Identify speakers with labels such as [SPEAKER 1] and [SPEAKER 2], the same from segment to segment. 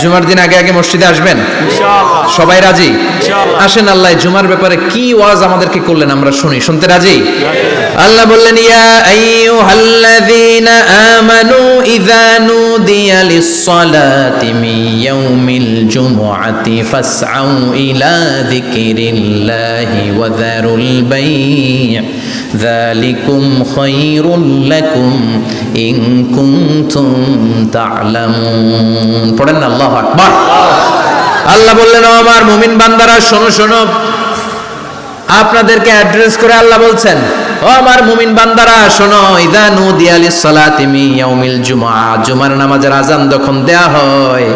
[SPEAKER 1] জুমার দিন আগে আগে মসজিদে আসবেন
[SPEAKER 2] ইনশাআল্লাহ।
[SPEAKER 1] সবাই রাজি?
[SPEAKER 2] ইনশাআল্লাহ।
[SPEAKER 1] আসেন আল্লাহ জুমার ব্যাপারে কি ওয়াজ আমাদেরকে করলেন আমরা শুনি। শুনতে রাজি? আল্লাহ বললেন ইয়া আইয়ুহাল্লাযীনা আমানু ইযা নুদিয়া লিস-সালাতি মিন ইয়াউমিল জুমআতি ফাসআউ ইলা যিকরিল্লাহি ওয়া যারুল বাই' যালিকুম খায়রুল লাকুম ইন কুনতুম তা'লামুন। পড়েন না আল্লাহু আকবার। আল্লাহ বললেন ও আমার মুমিন বান্দারা শোনো শোনো, আপনাদেরকে অ্যাড্রেস করে আল্লাহ বলছেন ও আমার মুমিন বান্দারা শোনো, ইযা নুদিয়া লিস-সালাতি মিন ইয়াউমিল জুমআ, জুমার নামাজের আযান যখন দেয়া হয়,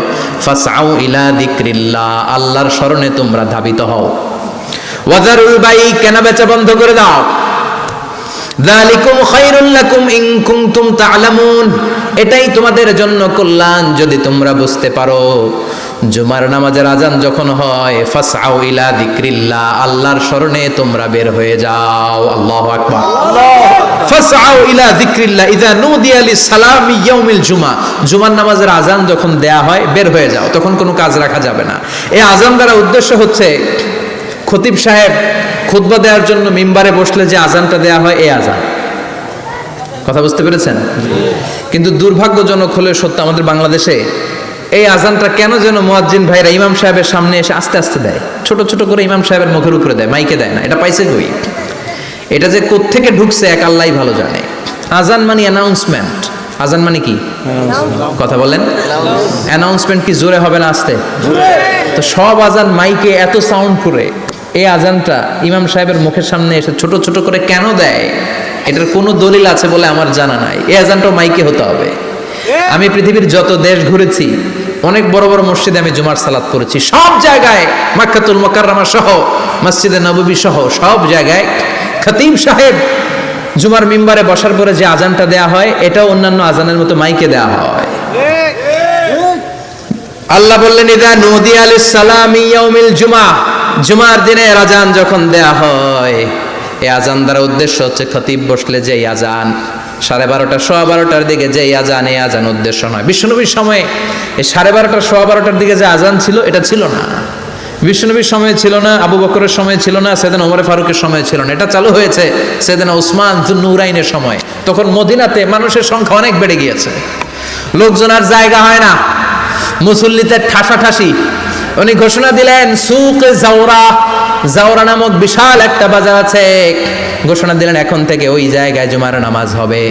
[SPEAKER 1] ফাসআউ ইলা যিকরিল্লাহ, আল্লাহর স্মরণে তোমরা ধাবিত হও। ওয়া যারুল বাই', কেনা বেচা বন্ধ করে দাও। যালিকুম খায়রুল লাকুম ইন কুনতুম তা'লামুন, এটাই তোমাদের জন্য কল্যাণ যদি তোমরা বুঝতে পারো। জুমার নামাজের আযান যখন হয়, ফাসআউ ইলা যিকরিল্লাহ, আল্লাহর স্মরণে তোমরা বের হয়ে যাও। আল্লাহু আকবার। ফাসআউ ইলা যিকরিল্লাহ ইযা নুদিয়া লিস-সালামি ইয়াউমিল জুমআ, জুমার নামাজের আযান যখন দেয়া হয় বের হয়ে যাও, তখন কোনো কাজ রাখা যাবে না। এই আযান দ্বারা উদ্দেশ্য হচ্ছে খতিব সাহেব খুতবা দেওয়ার জন্য মিম্বারে বসলে যে আযানটা দেয়া হয় এই আযান। কথা বুঝতে পেরেছেন? কিন্তু দুর্ভাগ্যজনক হলে সত্য, আমাদের বাংলাদেশে এই আযানটা কেন যেন মুয়াজ্জিন ভাইরা ইমাম সাহেবের সামনে এসে আস্তে আস্তে দেয়, ছোট ছোট করে ইমাম সাহেবের মুখের উপরে দেয়, মাইকে দেয় না। এটা পাইছে কই? এটা যে কোত্থেকে ঢুকছে এক আল্লাহই ভালো জানে। আযান মানে অ্যানাউন্সমেন্ট। আযান মানে কি? কথা বলেন। অ্যানাউন্সমেন্ট কি জোরে হবে না আস্তে? তো সব আযান মাইকে এত সাউন্ড করে, এই আযানটা ইমাম সাহেবের মুখের সামনে এসে ছোট ছোট করে কেন দেয়? এটার কোনো দলিল আছে বলে আমার জানা নাই। এই আযানটাও মাইকে হতে হবে। আমি পৃথিবীর যত দেশ ঘুরেছি, অনেক বড় বড় মসজিদে আমি জুমার সালাত করেছি, সব জায়গায় মক্কাতুল মুকাররমা সহ মসজিদে নববী সহ সব জায়গায় খতিব সাহেব জুমার মিম্বারে বসার পরে যে আযানটা দেয়া হয়, এটাও অন্যান্য আযানের মতো মাইকে দেয়া হয়। আল্লাহ বললেন ইযা নুদিয়া লিস-সালামি ইয়াউমিল জুমআ, জুমার দিনে আযান যখন দেয়া হয়, এই আযান দ্বারা উদ্দেশ্য হচ্ছে খতিব বসলে যে আযান 12:30 12:15 দিকে যে আযান, এই আযান উদ্দেশ্য নয়। বিশ্বনবীর সময়ে এই 12:30 12:15 দিকে যে আযান ছিল এটা ছিল না। বিশ্বনবীর সময় ছিল না, আবু বকরের সময় ছিল না, সাইয়েদনা ওমর ফারুকের সময় ছিল না। এটা চালু হয়েছে সাইয়েদনা উসমান যুন্নুরাইনের সময়। তখন মদিনাতে মানুষের সংখ্যা অনেক বেড়ে গিয়েছে, লোকজন আর জায়গা হয় না, মুসল্লিতে ঠাসাঠাসি। উনি ঘোষণা দিলেন সুক জাওরা, জাওরা নামক বিশাল একটা বাজার আছে, ঘোষণা দিলেন এখন থেকে ওই জায়গায় জুমার নামাজ হবে।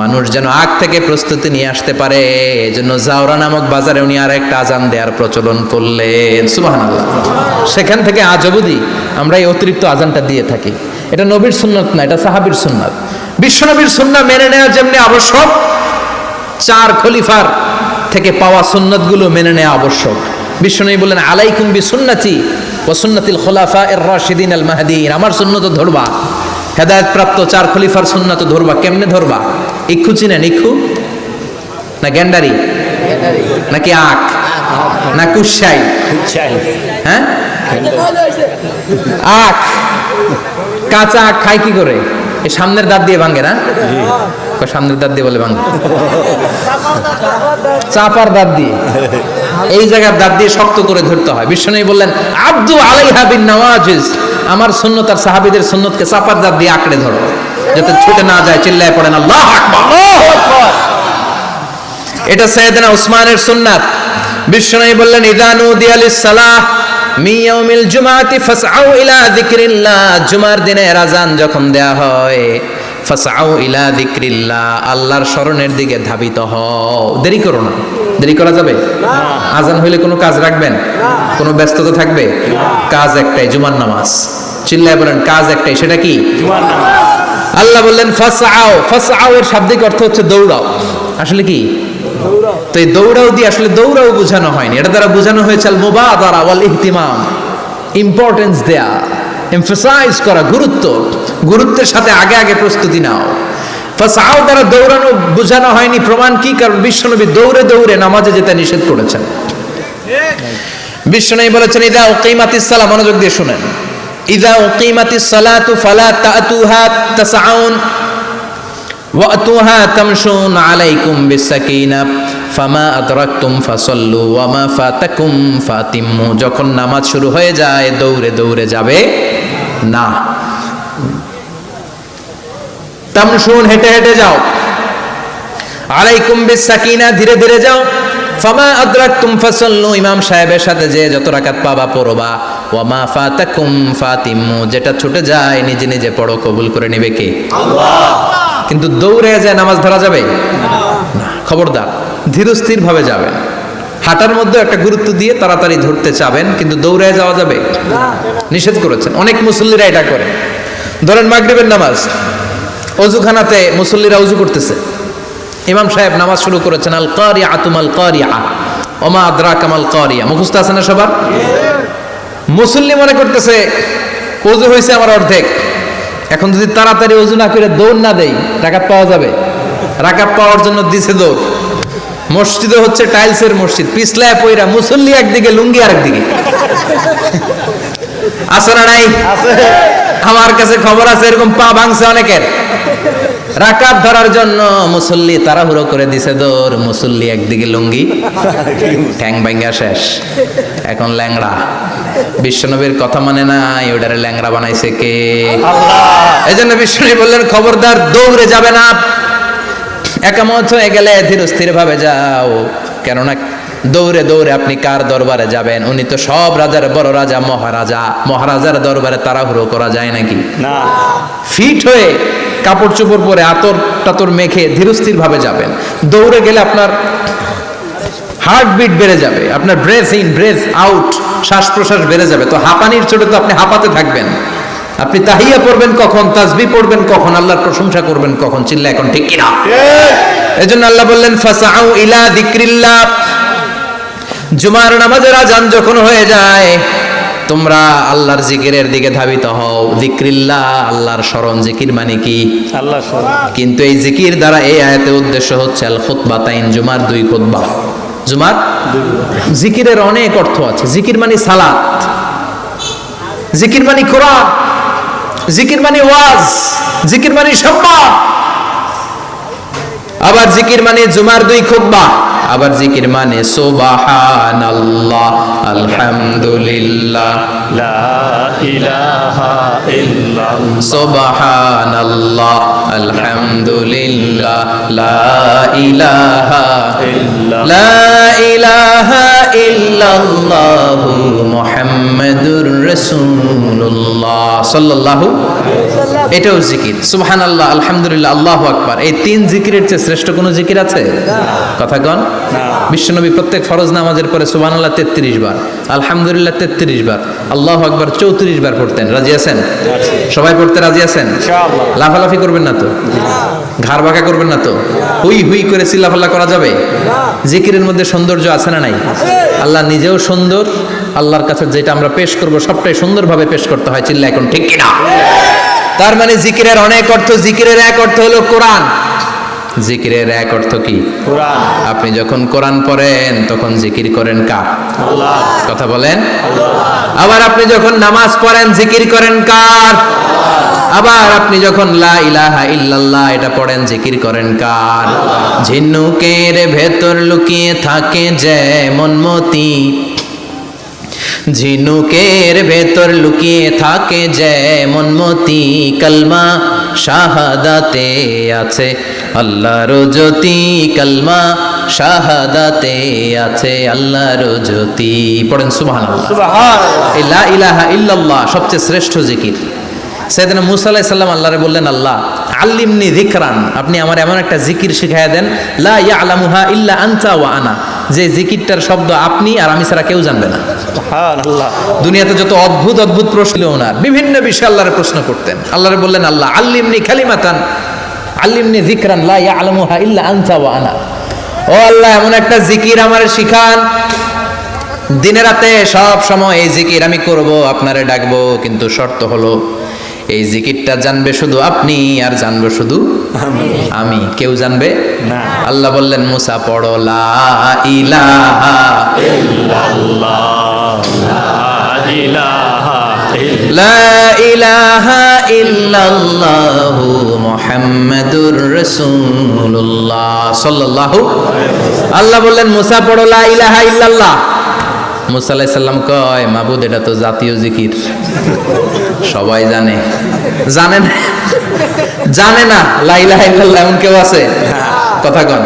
[SPEAKER 1] মানুষ যেন আগ থেকে প্রস্তুতি নিয়ে আসতে পারে, এজন্য জাওরা নামক বাজারে উনি আর একটা আযান দেওয়ার প্রচলন করলেন। সুবহানাল্লাহ। সেখান থেকে আজ অবধি আমরা এই অতিরিক্ত আযানটা দিয়ে থাকি। এটা নবীর সুন্নাত না, এটা সাহাবীর সুন্নাত। বিশ্বনবীর সুন্নাহ মেনে নেওয়া যেমনি আবশ্যক, 4 খলিফার থেকে পাওয়া সুন্নাতগুলো মেনে নেওয়া আবশ্যক। বিশ্বনবী বললেন আলাইকুম বিসুন্নতি ওয়া সুন্নাতিল খুলাফায়ে রাশিদিন আল মাহদিয়িন, আমার সুন্নাত ধরবা, হেদায়েত প্রাপ্ত 4 খলিফার সুন্নাত ধরবা। কেমনে ধরবা? ইক্ষু চিনেন? ইক্ষু না গ্যান্ডারি নাকি আখ না কুশাই? হ্যাঁ, আখ। কাঁচা আখ খায় কি করে? এই সামনের দাঁত দিয়ে ভাঙে না? সামনের দাঁত দিয়ে বলে ভাঙে, চাপার দাঁত দিয়ে, এই জায়গার দাঁত দিয়ে শক্ত করে ধরতে হয়। বিশ্বনবী বললেন আব্দু আলাইহা বিন নওয়াজিজ, আমার সুন্নাত আর সাহাবীদের সুন্নাতকে চাপার দাঁত দিয়ে আঁকড়ে ধরো, যাতে ছুটে না যায়। চিল্লায় পড়েন আল্লাহু আকবার। এটা সাইয়েদনা উসমানের সুন্নাত। বিশ্বনবী বললেন ইযা নুদিয়া লিস-সালাহ মিন ইয়াউমিল জুমআতি ফাসআউ ইলা যিকরিল্লাহ, জুমার দিনে আযান যখন দেয়া হয়, ফাসআউ ইলা যিকরিল্লাহ, আল্লাহর স্মরণের দিকে ধাবিত হও। দেরি করো না। দেরি করা যাবে না। আযান হইলে কোনো কাজ রাখবেন? কোনো ব্যস্ততা থাকবে? কাজ একটাই, জুমার নামাজ। চিল্লায় বলেন কাজ একটাই, সেটা কি? জুমার নামাজ। আল্লাহ বললেন ফাসআউ, ফাসআউ এর শাব্দিক অর্থ হচ্ছে দৌড়াও। আসলে কি? তো এই দৌড়াও দিয়ে আসলে দৌড়াও বোঝানো হয়নি, এটা দ্বারা বোঝানো হয়েছে আল মুবাদারা ওয়াল ইহতিমাম, ইম্পর্টেন্স দেয়া, এমফাসাইজ করা, গুরুত্ব, গুরুত্বের সাথে আগে আগে প্রস্তুতি নাও। ফাসআউ দ্বারা দৌড়ানো বোঝানো হয়নি। প্রমাণ কি? কারণ বিশ্বনবী দৌড়ে দৌড়ে নামাজে যেতে নিষেধ করেছেন। বিশ্বনবী বলেছেন ইযা উকিমাতিস সালাহ, মনোযোগ দিয়ে শুনেন, ইযা উকিমাতিস সালাতু ফালা তা'তুহা তাসআউন ওয়াতুহা তামশুন আলাইকুম বিসাকিনা ফামা আদরাকতুম ফাসাল্লু ওয়া মা ফাতাকুম ফাতিম্মু, যখন নামাজ শুরু হয়ে যায় দৌড়ে দৌড়ে যাবে না। তামশুন, হেঁটে হেঁটে যাও। আলাইকুম বিসাকিনা, ধীরে ধীরে যাও। ফামা আদরাকতুম ফাসাল্লু, ইমাম সাহেবের সাথে যে যত রাকাত পাবা পড়বা। ওয়া মা ফাতাকুম ফাতিম্মু, যেটা ছুটে যায় নিজে নিজে পড়ো, কবুল করে নেবে কে? আল্লাহ। কিন্তু দৌড়ে যায় নামাজ ধরা যাবে না। খবরদার, ধীরস্থির ভাবে যাবেন। হাঁটার মধ্যে একটা গুরুত্ব দিয়ে তাড়াতাড়ি ধরতে চাবেন, কিন্তু দৌড়ে যাওয়া যাবে না, নিষেধ করেছেন। অনেক মুসল্লিরা এটা করে। ধরেন মাগরিবের নামাজ, অজুখানাতে মুসল্লিরা উজু করতেছে, ইমাম সাহেব নামাজ শুরু করেছেন, আল কারিআতু মাল কারিআ ওমা আদরাকা মাল কারিআ, মুখস্থ আছে না সবার? মুসল্লি মনে করতেছে ওযু হয়েছে আমার অর্ধেক, এখন যদি তাড়াতাড়ি ওযু না করে দৌড় না দেই রাকাত পাওয়া যাবে? রাকাত পাওয়ার জন্য দিছে দৌড়। মসজিদে হচ্ছে টাইলসের মসজিদ, পিছলায় পয়রা মুসল্লি একদিকে, লুঙ্গি আরেকদিকে। আছে না নাই? আমার কাছে খবর আছে এরকম পা ভাঙছে অনেকের। রাকাত ধরার জন্য মুসল্লি তাড়াহুড়ো করে দিছে দৌড়, মুসল্লি একদিকে লুঙ্গি, ঠ্যাং ভাঙ্গা শেষ, এখন ল্যাংড়া। বিশ্বনবীর কথা মানে নাই, ওটারে ল্যাংড়া বানাইছে কে? আল্লাহ। এজন্য বিশ্বনবী বললেন খবরদার দৌড়ে যাবে না, একামত হয়ে গেলে ধীর স্থির ভাবে যাও। কেননা দৌড়ে দৌড়ে আপনি কার দরবারে যাবেন? উনি তো সব রাজার বড় রাজা, মহারাজা। মহারাজার দরবারে তাড়াহুড়ো করা যায় নাকি? না। ফিট হয়ে কাপড় চোপড় পরে আতর টাতর মেখে ধীরস্থির ভাবে যাবেন। দৌড়ে গেলে আপনার হার্টবিট বেড়ে যাবে, আপনার ব্রেথ ইন ব্রেথ আউট, শ্বাস প্রশ্বাস বেড়ে যাবে। তো হাঁপানির চোটে তো আপনি হাঁপাতে থাকবেন। আপনি তাহিয়া পড়বেন কখন, তাসবিহ পড়বেন কখন, আল্লাহর প্রশংসা করবেন কখন? চিল্লা এখন ঠিক কিনা? এজন্য আল্লাহ বললেন ফাসাউ ইলা যিকরিল্লাহ, জুমার নামাজের আযান যখন হয়ে যায় তোমরা আল্লাহর জিকিরের দিকে ধাবিত হও। যিকরিল্লাহ, আল্লাহর স্মরণ। জিকির মানে কি? আল্লাহর স্মরণ। কিন্তু এই জিকির দ্বারা এই আয়াতের উদ্দেশ্য হচ্ছে আল খুতবাতাইন, জুমার দুই খুতবা। জুমার জিকিরের অনেক অর্থ আছে। জিকির মানে সালাত, জিকির মানে কোরআন, জিকির মানে ওয়াজ, জিকির মানে সম্মান। আবার জিকির মানে জুমার দুই খুতবা। আবার জিকির মানে সুবহানাল্লাহ, আলহামদুলিল্লাহ, লা ইলাহা ইল্লাল্লাহ, সুবহানাল্লাহ, আলহামদুলিল্লাহ, লা ইলাহা ইল্লাল্লাহ, লা ইলাহা ইল্লাল্লাহু মুহাম্মাদুর রাসূলুল্লাহ সাল্লাল্লাহু আলাইহি ওয়াসাল্লাম। এটাও জিকির। সুবহানাল্লাহ, আলহামদুলিল্লাহ, আল্লাহু আকবার। এই তিন জিকিরের চেয়ে শ্রেষ্ঠ কোনো জিকির আছে? কথা কন। বিশ্বনবী প্রত্যেক ফরজ নামাজের পরে সুবহানাল্লাহ 33 বার, আলহামদুলিল্লাহ 33 বার, আল্লাহু আকবার 34 বার পড়তেন। রাজি আছেন? সবাই পড়তে রাজি আছেন? ইনশাআল্লাহ। লাফালাফি করবেন না তো? ঘাড় বাঁকা করবেন না তো? হুই হুই করে চিল্লাফাল্লা করা যাবে? জিকিরের মধ্যে সৌন্দর্য আছে না নাই? আল্লাহ নিজেও সুন্দর। আল্লাহর কাছে যেটা আমরা পেশ করব সবটাই সুন্দরভাবে পেশ করতে হয়। চিল্লা এখন ঠিক কিনা? তার মানে জিকিরের অনেক অর্থ। জিকিরের এক অর্থ হলো কোরআন। জিকিরের এক অর্থ কি? কোরআন। আপনি যখন কোরআন পড়েন তখন জিকির করেন কার? আল্লাহ। কথা বলেন। আবার আপনি যখন নামাজ পড়েন জিকির করেন কার? আবার আপনি যখন লা ইলাহা ইল্লাল্লাহ এটা পড়েন জিকির করেন কার? ঝিনুকের ভেতর লুকিয়ে থাকে যেমন মতি, ঝিনুকের ভেতর লুকিয়ে থাকে যেমন মতি, কালমা শাহাদাতে আছে আল্লাহর জ্যোতি, কালমা শাহাদাতে আছে আল্লাহর জ্যোতি। পড়েন সুবহানাল্লাহ। সুবহানাল্লাহ। এই লা ইলাহা ইল্লাল্লাহ সবচেয়ে শ্রেষ্ঠ জিকির। সাইয়েদনা মুসা আলাইহিস সালাম আল্লাহরে বললেন, আল্লাহ আল্লিমনি যিকরান, আপনি আমার এমন একটা জিকির শিখাইয়া দেন, লা ইয়ালামুহা ইল্লা আনতা ওয়া আনা, যে জিকিরটার শব্দ আপনি আর আমি ছাড়া কেউ জানবে না। সুবহানাল্লাহ। দুনিয়াতে যত অদ্ভুত অদ্ভুত প্রশ্ন ওনার, বিভিন্ন বিষয়ে আল্লাহরে প্রশ্ন করতেন। আল্লাহরে বললেন, আল্লাহ আল্লিমনি কালিমাতান, আল্লিমনি যিকরান লা ইয়ালামুহা ইল্লা আনতা ওয়া আনা। ও আল্লাহ এমন একটা জিকির আমারে শিখান, দিনে রাতে সব সময় এই জিকির আমি করব, আপনারে ডাকবো, কিন্তু শর্ত হলো এই জিকিরটা জানবে শুধু আপনি আর জানবো শুধু আমি, কেউ জানবে না। আল্লাহ বললেন, মুসা পড়ো লা ইলাহা ইল্লাল্লাহ, লা ইলাহা ইল্লাল্লাহ। লা ইলাহা ইল্লাল্লাহু মুহাম্মাদুর রাসূলুল্লাহ সাল্লাল্লাহু। আল্লাহ বললেন মুসা পড়ো লা ইলাহা ইল্লাল্লাহ। মুসা আলাইহিস সালাম কয় মাবুদ এটা তো জাতীয় জিকির, সবাই জানে। জানে না লা ইলাহা ইল্লাল্লাহ এমন কেউ আছে? কথা কন,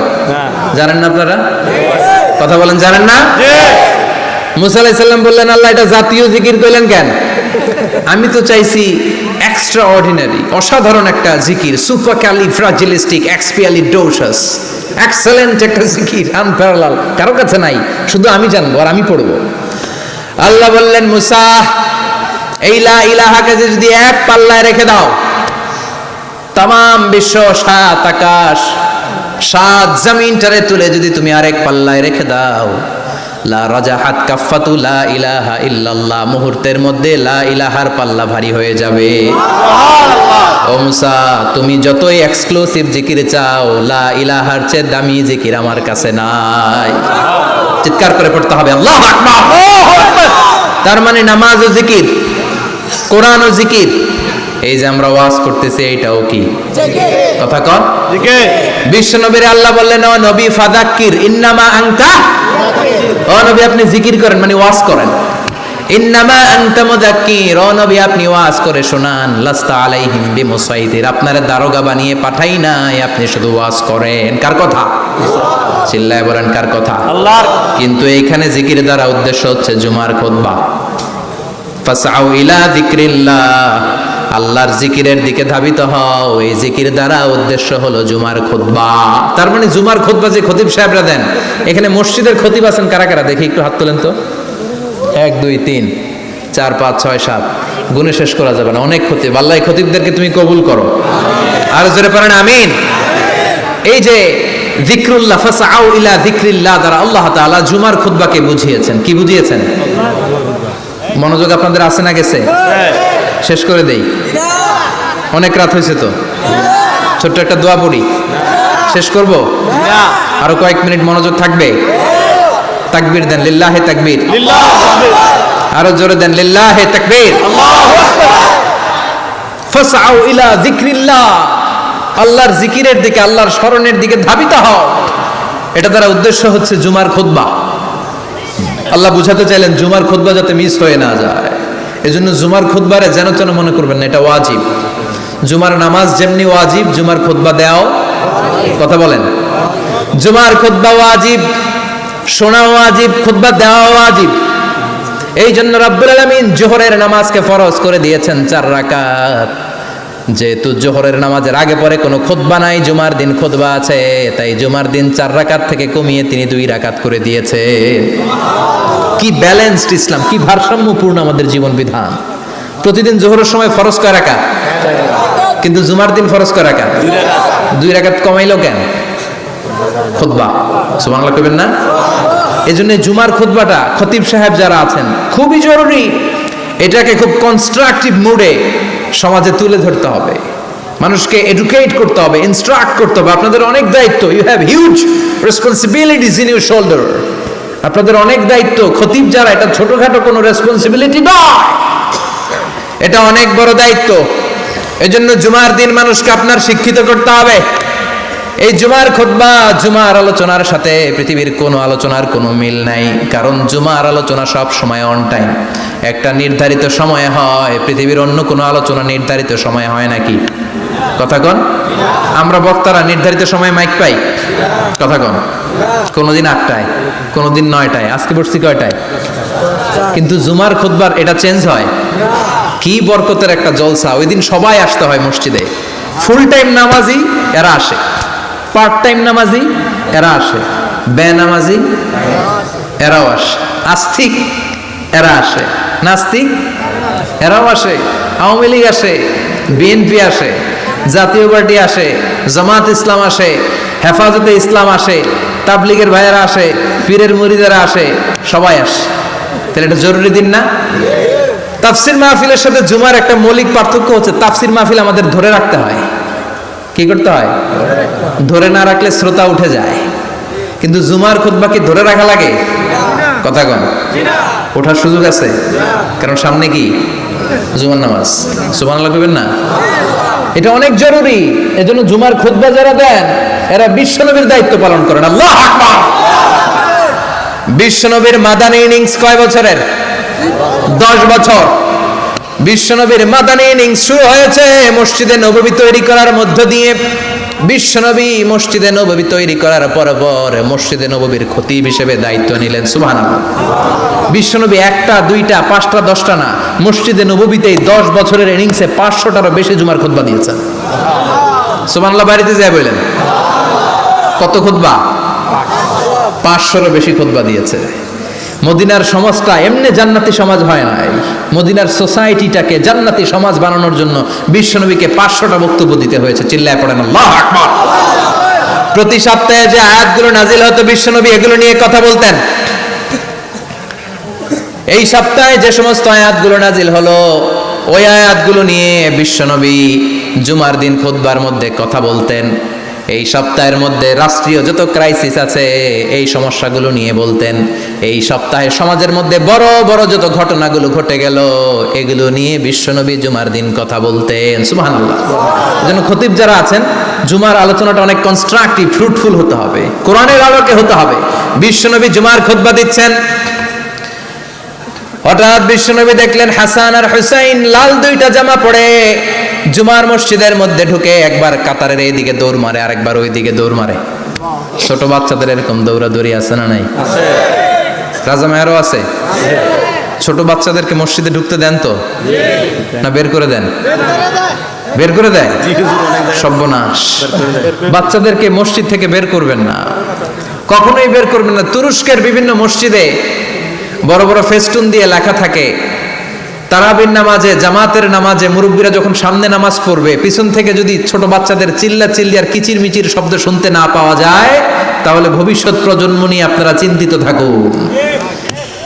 [SPEAKER 1] জানেন না আপনারা? কথা বলেন, জানেন না? মুসা আলাইহিস সালাম বললেন আল্লাহ এটা জাতীয় জিকির কইলেন কেন? আমি তো চাইছি এক্সট্রা অর্ডিনারি, অসাধারণ একটা জিকির, সুপারক্যালিফ্রাজিলিস্টিক এক্সপিয়ালিডোসাস, এক্সেলেন্ট একটা জিকির, আনপ্যারালাল, কারো কাছে নাই, শুধু আমি জানবো আর আমি পড়বো। আল্লাহ বললেন মুসা এই লা ইলাহাকে যদি এক পাল্লায় রেখে দাও, তামাম বিশ্ব, সাত আকাশ, সাত জমিনটারে তুলে যদি তুমি আরেক পাল্লায় রেখে দাও, লা রাজাহাত কাফাতু লা ইলাহা ইল্লাল্লাহ, মুহূর্তের মধ্যে লা ইলাহার পাল্লা ভারী হয়ে যাবে। ও মুসা তুমি যতই এক্সক্লুসিভ জিকির চাও, লা ইলাহার চেয়ে দামি জিকির আমার কাছে নাই। চিৎকার করে পড়তে হবে আল্লাহু আকবার। তার মানে নামাজ ও জিকির, কোরআন ও জিকির, এই যে আমরা ওয়াজ করতেছি এইটাও কি কথা কন? বিশ্ব নবীর আল্লাহ বললেন ও নবী ফাযাক্কির ইন্নামা আনতা, ও নবী আপনি জিকির করেন মানে ওয়াজ করেন। ইন্নামা আনতা মুযাক্কির, ও নবী আপনি ওয়াজ করে শোনান। লাস্তা আলাইহিম বিমুসাইতির, আপনারে দারোগা বানিয়ে পাঠাই নাই, আপনি শুধু ওয়াজ করেন। কার কথা? চিল্লায় বলেন কার কথা? আল্লাহর। কিন্তু এইখানে জিকির দ্বারা উদ্দেশ্য হচ্ছে জুমার খুতবা। ফাসআউ ইলা যিকরিল্লাহ, আল্লাহর জিকিরের দিকে ধাবিত হও, এই জিকির দ্বারা উদ্দেশ্য হলো জুমার খুতবা। তার মানে জুমার খুতবা যে খতিব সাহেবরা দেন, এখানে মসজিদের খতিব আছেন কারা কারা দেখি একটু হাত তোলেন তো। 1 2 3 4 5 6 7 গুণে শেষ করা যাবে না, অনেক খতিব। আল্লাহ এই খতিবদেরকে তুমি কবুল করো, আর জোরে পড়েন আমিন। এই যে যিকরুল্লাহ, ফাসআউ ইলা যিকরিল্লাহ দ্বারা আল্লাহ তাআলা জুমার খুতবাকে বুঝিয়েছেন। কি বুঝিয়েছেন? মনোযোগ আপনাদের আছে না গেছে? শেষ করে দেই, অনেক রাত হয়েছে তো। ছোট্ট একটা দোয়া পড়ি, শেষ করব? আরো কয়েক মিনিট মনোযোগ থাকবে? তাকবীর দেন, লিল্লাহে তাকবীর। আরো জোরে দেন, লিল্লাহে তাকবীর। ফাসআউ ইলা যিকরিল্লাহ, আল্লাহর জিকিরের দিকে, আল্লাহর স্মরণের দিকে ধাবিত হও। এটা দ্বারা উদ্দেশ্য হচ্ছে জুমার খুতবা। আল্লাহ বুঝাতে চাইলেন জুমার খুতবা যাতে মিস হয়ে না যায়, এজন্য জুমার খুতবারে যেন তেন মনে করবেন না, এটা ওয়াজিব। জুমার নামাজ যেমনি ওয়াজিব, জুমার খুতবা দেওয়াও, কথা বলেন, জুমার খুতবা ওয়াজিব, শোনা ওয়াজিব, খুতবা দেওয়া ওয়াজিব। এই জন্য রব্বুল আলামিন জোহরের নামাজকে ফরজ করে দিয়েছেন 4 রাকাত। যেহেতু জোহরের নামাজের আগে পরে কোনো খুতবা নাই, জুমার দিন খুতবা আছে, তাই জুমার দিন 4 রাকাত থেকে কমিয়ে তিনি 2 রাকাত করে দিয়েছে। কি ব্যালেন্সড ইসলাম, কি ভারসাম্যপূর্ণ আমাদের জীবন বিধান। প্রতিদিন জোহরের সময় ফরজ কয় রাকাত, কিন্তু জুমার দিন ফরজ কয় রাকাত? 2 রাকাত কমাইলো কেন? খুতবা, সুবহানাল্লাহ কইবেন না? এজন্য জুমার খুতবাটা খতিব সাহেব যারা আছেন খুবই জরুরি। এটাকে খুব কনস্ট্রাকটিভ মুডে সমাজে তুলে ধরতে হবে, মানুষকে এডুকেট করতে হবে, ইনস্ট্রাক্ট করতে হবে। আপনাদের অনেক দায়িত্ব, you have huge responsibilities in your shoulder. আপনাদের অনেক দায়িত্ব। খতিব যারা, এটা ছোটখাটো কোনো রেসপন্সিবিলিটি নয়, এটা অনেক বড় দায়িত্ব। এজন্য জুমার দিন মানুষকে আপনার শিক্ষিত করতে হবে। এই জুমার খুতবা, জুমার আলোচনার সাথে পৃথিবীর কোনো আলোচনার কোনো মিল নাই, কারণ জুমার আলোচনা সব সময় অন টাইম, একটা নির্ধারিত সময় হয়। পৃথিবীর অন্য কোনো আলোচনা নির্ধারিত সময় হয় নাকি? কথা কন। আমরা বক্তারা নির্ধারিত সময়ে মাইক পাই? কথা কন। কোনোদিন 8টায়, কোনোদিন 9টায়, আজকে বসছি কয়টায়? কিন্তু জুমার খুতবার এটা চেঞ্জ হয়। কি বরকতের একটা জলসা! ওই দিন সবাই আসতে হয় মসজিদে। ফুল টাইম নামাজি এরা আসে, পার্ট টাইম নামাজি এরা আসে, বেনামাজি এরাও আসে, আস্তিক এরা আসে, নাস্তিক এরাও আসে, আওয়ামী লীগ আসে, বিএনপি আসে, জাতীয় পার্টি আসে, জামাত ইসলাম আসে, হেফাজতে ইসলাম আসে, তাবলিগের ভাইয়েরা আসে, পীরের মুরিদেরা আসে, সবাই আসে। তাহলে এটা জরুরি দিন না? তাফসির মাহফিলের সাথে জুমার একটা মৌলিক পার্থক্য হচ্ছে, তাফসির মাহফিল আমাদের ধরে রাখতে হয়। কি করতে হয়? ধরে না রাখলে শ্রোতা উঠে যায়। কিন্তু জুমার খুতবা কি ধরে রাখা লাগে? কথা কন, ওঠার সুযোগ আছে? কারণ সামনে কি জুমার নামাজ। সুবহানাল্লাহ কইবেন না? এটা অনেক জরুরি। এজন্য জুমার খুতবা যারা দেন এরা বিশ্বনবীর দায়িত্ব পালন করেন। আল্লাহু আকবার। বিশ্বনবীর মাদানী ইনিংস কয় বছরের? 10 বছর। বিশ্বনবীর মাদানী ইনিংস শুরু হয়েছে মসজিদে নববী তৈরি করার মধ্য দিয়ে। বিশ্বনবী মসজিদে নববী তৈরি করার পর মসজিদে নববীর খতিব হিসেবে দায়িত্ব নিলেন। সুবহানাল্লাহ। বিশ্বনবী 1টা 2টা 5টা 10টা না, মসজিদে নববীতেই 10 বছরের ইনিংসে 500টারও বেশি জুমার খুতবা দিয়েছেন। সুবহানাল্লাহ। বাড়িতে যায় বলেন কত খুতবা? 500রও বেশি খুতবা দিয়েছে। মদিনার সমাজটা এমনি জান্নাতি সমাজ হয় নাই। মদিনার সোসাইটিটাকে জান্নাতি সমাজ বানানোর জন্য বিশ্বনবীকে 500টা বক্তব্য দিতে হয়েছে। চিল্লায় পড়েন আল্লাহু আকবার। প্রতি সপ্তাহে যে আয়াতগুলো নাজিল হতো বিশ্বনবী এগুলো নিয়ে কথা বলতেন। এই সপ্তাহে যে সমস্ত আয়াতগুলো নাজিল হলো ওই আয়াতগুলো নিয়ে বিশ্বনবী জুমার দিন খুতবার মধ্যে কথা বলতেন। এই সপ্তাহের মধ্যে রাষ্ট্রীয় যত ক্রাইসিস আছে এই সমস্যাগুলো নিয়ে বলতেন। এই সপ্তাহে সমাজের মধ্যে বড় বড় যত ঘটনাগুলো ঘটে গেল এগুলো নিয়ে বিশ্বনবী জুমার দিন কথা বলতেন। সুবহানাল্লাহ। এজন্য খতিব যারা আছেন জুমার আলোচনাটা অনেক কনস্ট্রাকটিভ, ফ্রুটফুল হতে হবে, কোরআনের আলোকে হতে হবে। বিশ্বনবী জুমার খুতবা দিচ্ছেন, হঠাৎ বিশ্বনবী দেখলেন হাসান আর হুসাইন লাল 2টা জামা পরে জুমার মসজিদের মধ্যে ঢুকে একবার কাতারের এইদিকে দৌড় মারে আর একবার ওইদিকে দৌড় মারে। ছোট বাচ্চাদের এরকম দৌড়াদৌড়ি আছে না নাই? রাজা মেয়ারও আছে। ছোট বাচ্চাদেরকে মসজিদে ঢুকতে দেন তো না বের করে দেন? বের করে দেয়। সর্বনাশ। বাচ্চাদেরকে মসজিদ থেকে বের করবেন না, কখনোই বের করবেন না। তুরস্কের বিভিন্ন মসজিদে বড় বড় ফেস্টুন দিয়ে লেখা থাকে তারাবির নামাজে, জামাতের নামাজে মুরব্বীরা যখন সামনে নামাজ পড়বে পিছন থেকে যদি ছোট বাচ্চাদের চিল্লা চিল্লি আর কিচির মিচির শব্দ শুনতে না পাওয়া যায় তাহলে ভবিষ্যৎ প্রজন্ম নিয়ে আপনারা চিন্তিত থাকুন।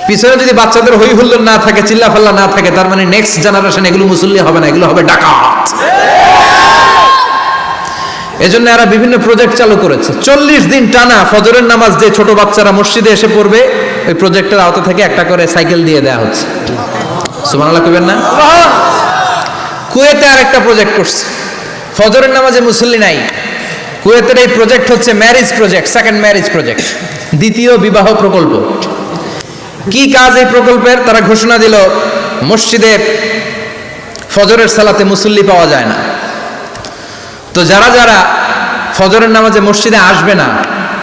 [SPEAKER 1] পিছনে যদি বাচ্চাদের হই হুল্লোড় না থাকে, চিল্লা ফাল্লা না থাকে, তার মানে নেক্সট জেনারেশন এগুলো মুসল্লি হবে না, এগুলো হবে ডাকাত। এজন্য এরা বিভিন্ন প্রজেক্ট চালু করেছে। 40 দিন টানা ফজরের নামাজ যে ছোট বাচ্চারা মসজিদে এসে পড়বে ওই প্রজেক্টের আওতা থেকে একটা করে সাইকেল দিয়ে দেওয়া হচ্ছে। সুবহানাল্লাহ কইবেন না? কুয়েতে আরেকটা প্রজেক্ট করছে, ফজরের নামাজে মুসল্লি নাই। কুয়েতের এই প্রজেক্ট হচ্ছে marriage project, second marriage project, দ্বিতীয় বিবাহ প্রকল্প। কি কাজ এই প্রকল্পের? তারা ঘোষণা দিল মসজিদে ফজরের সালাতে মুসল্লি পাওয়া যায় না, তো যারা যারা ফজরের নামাজে মসজিদে আসবে না,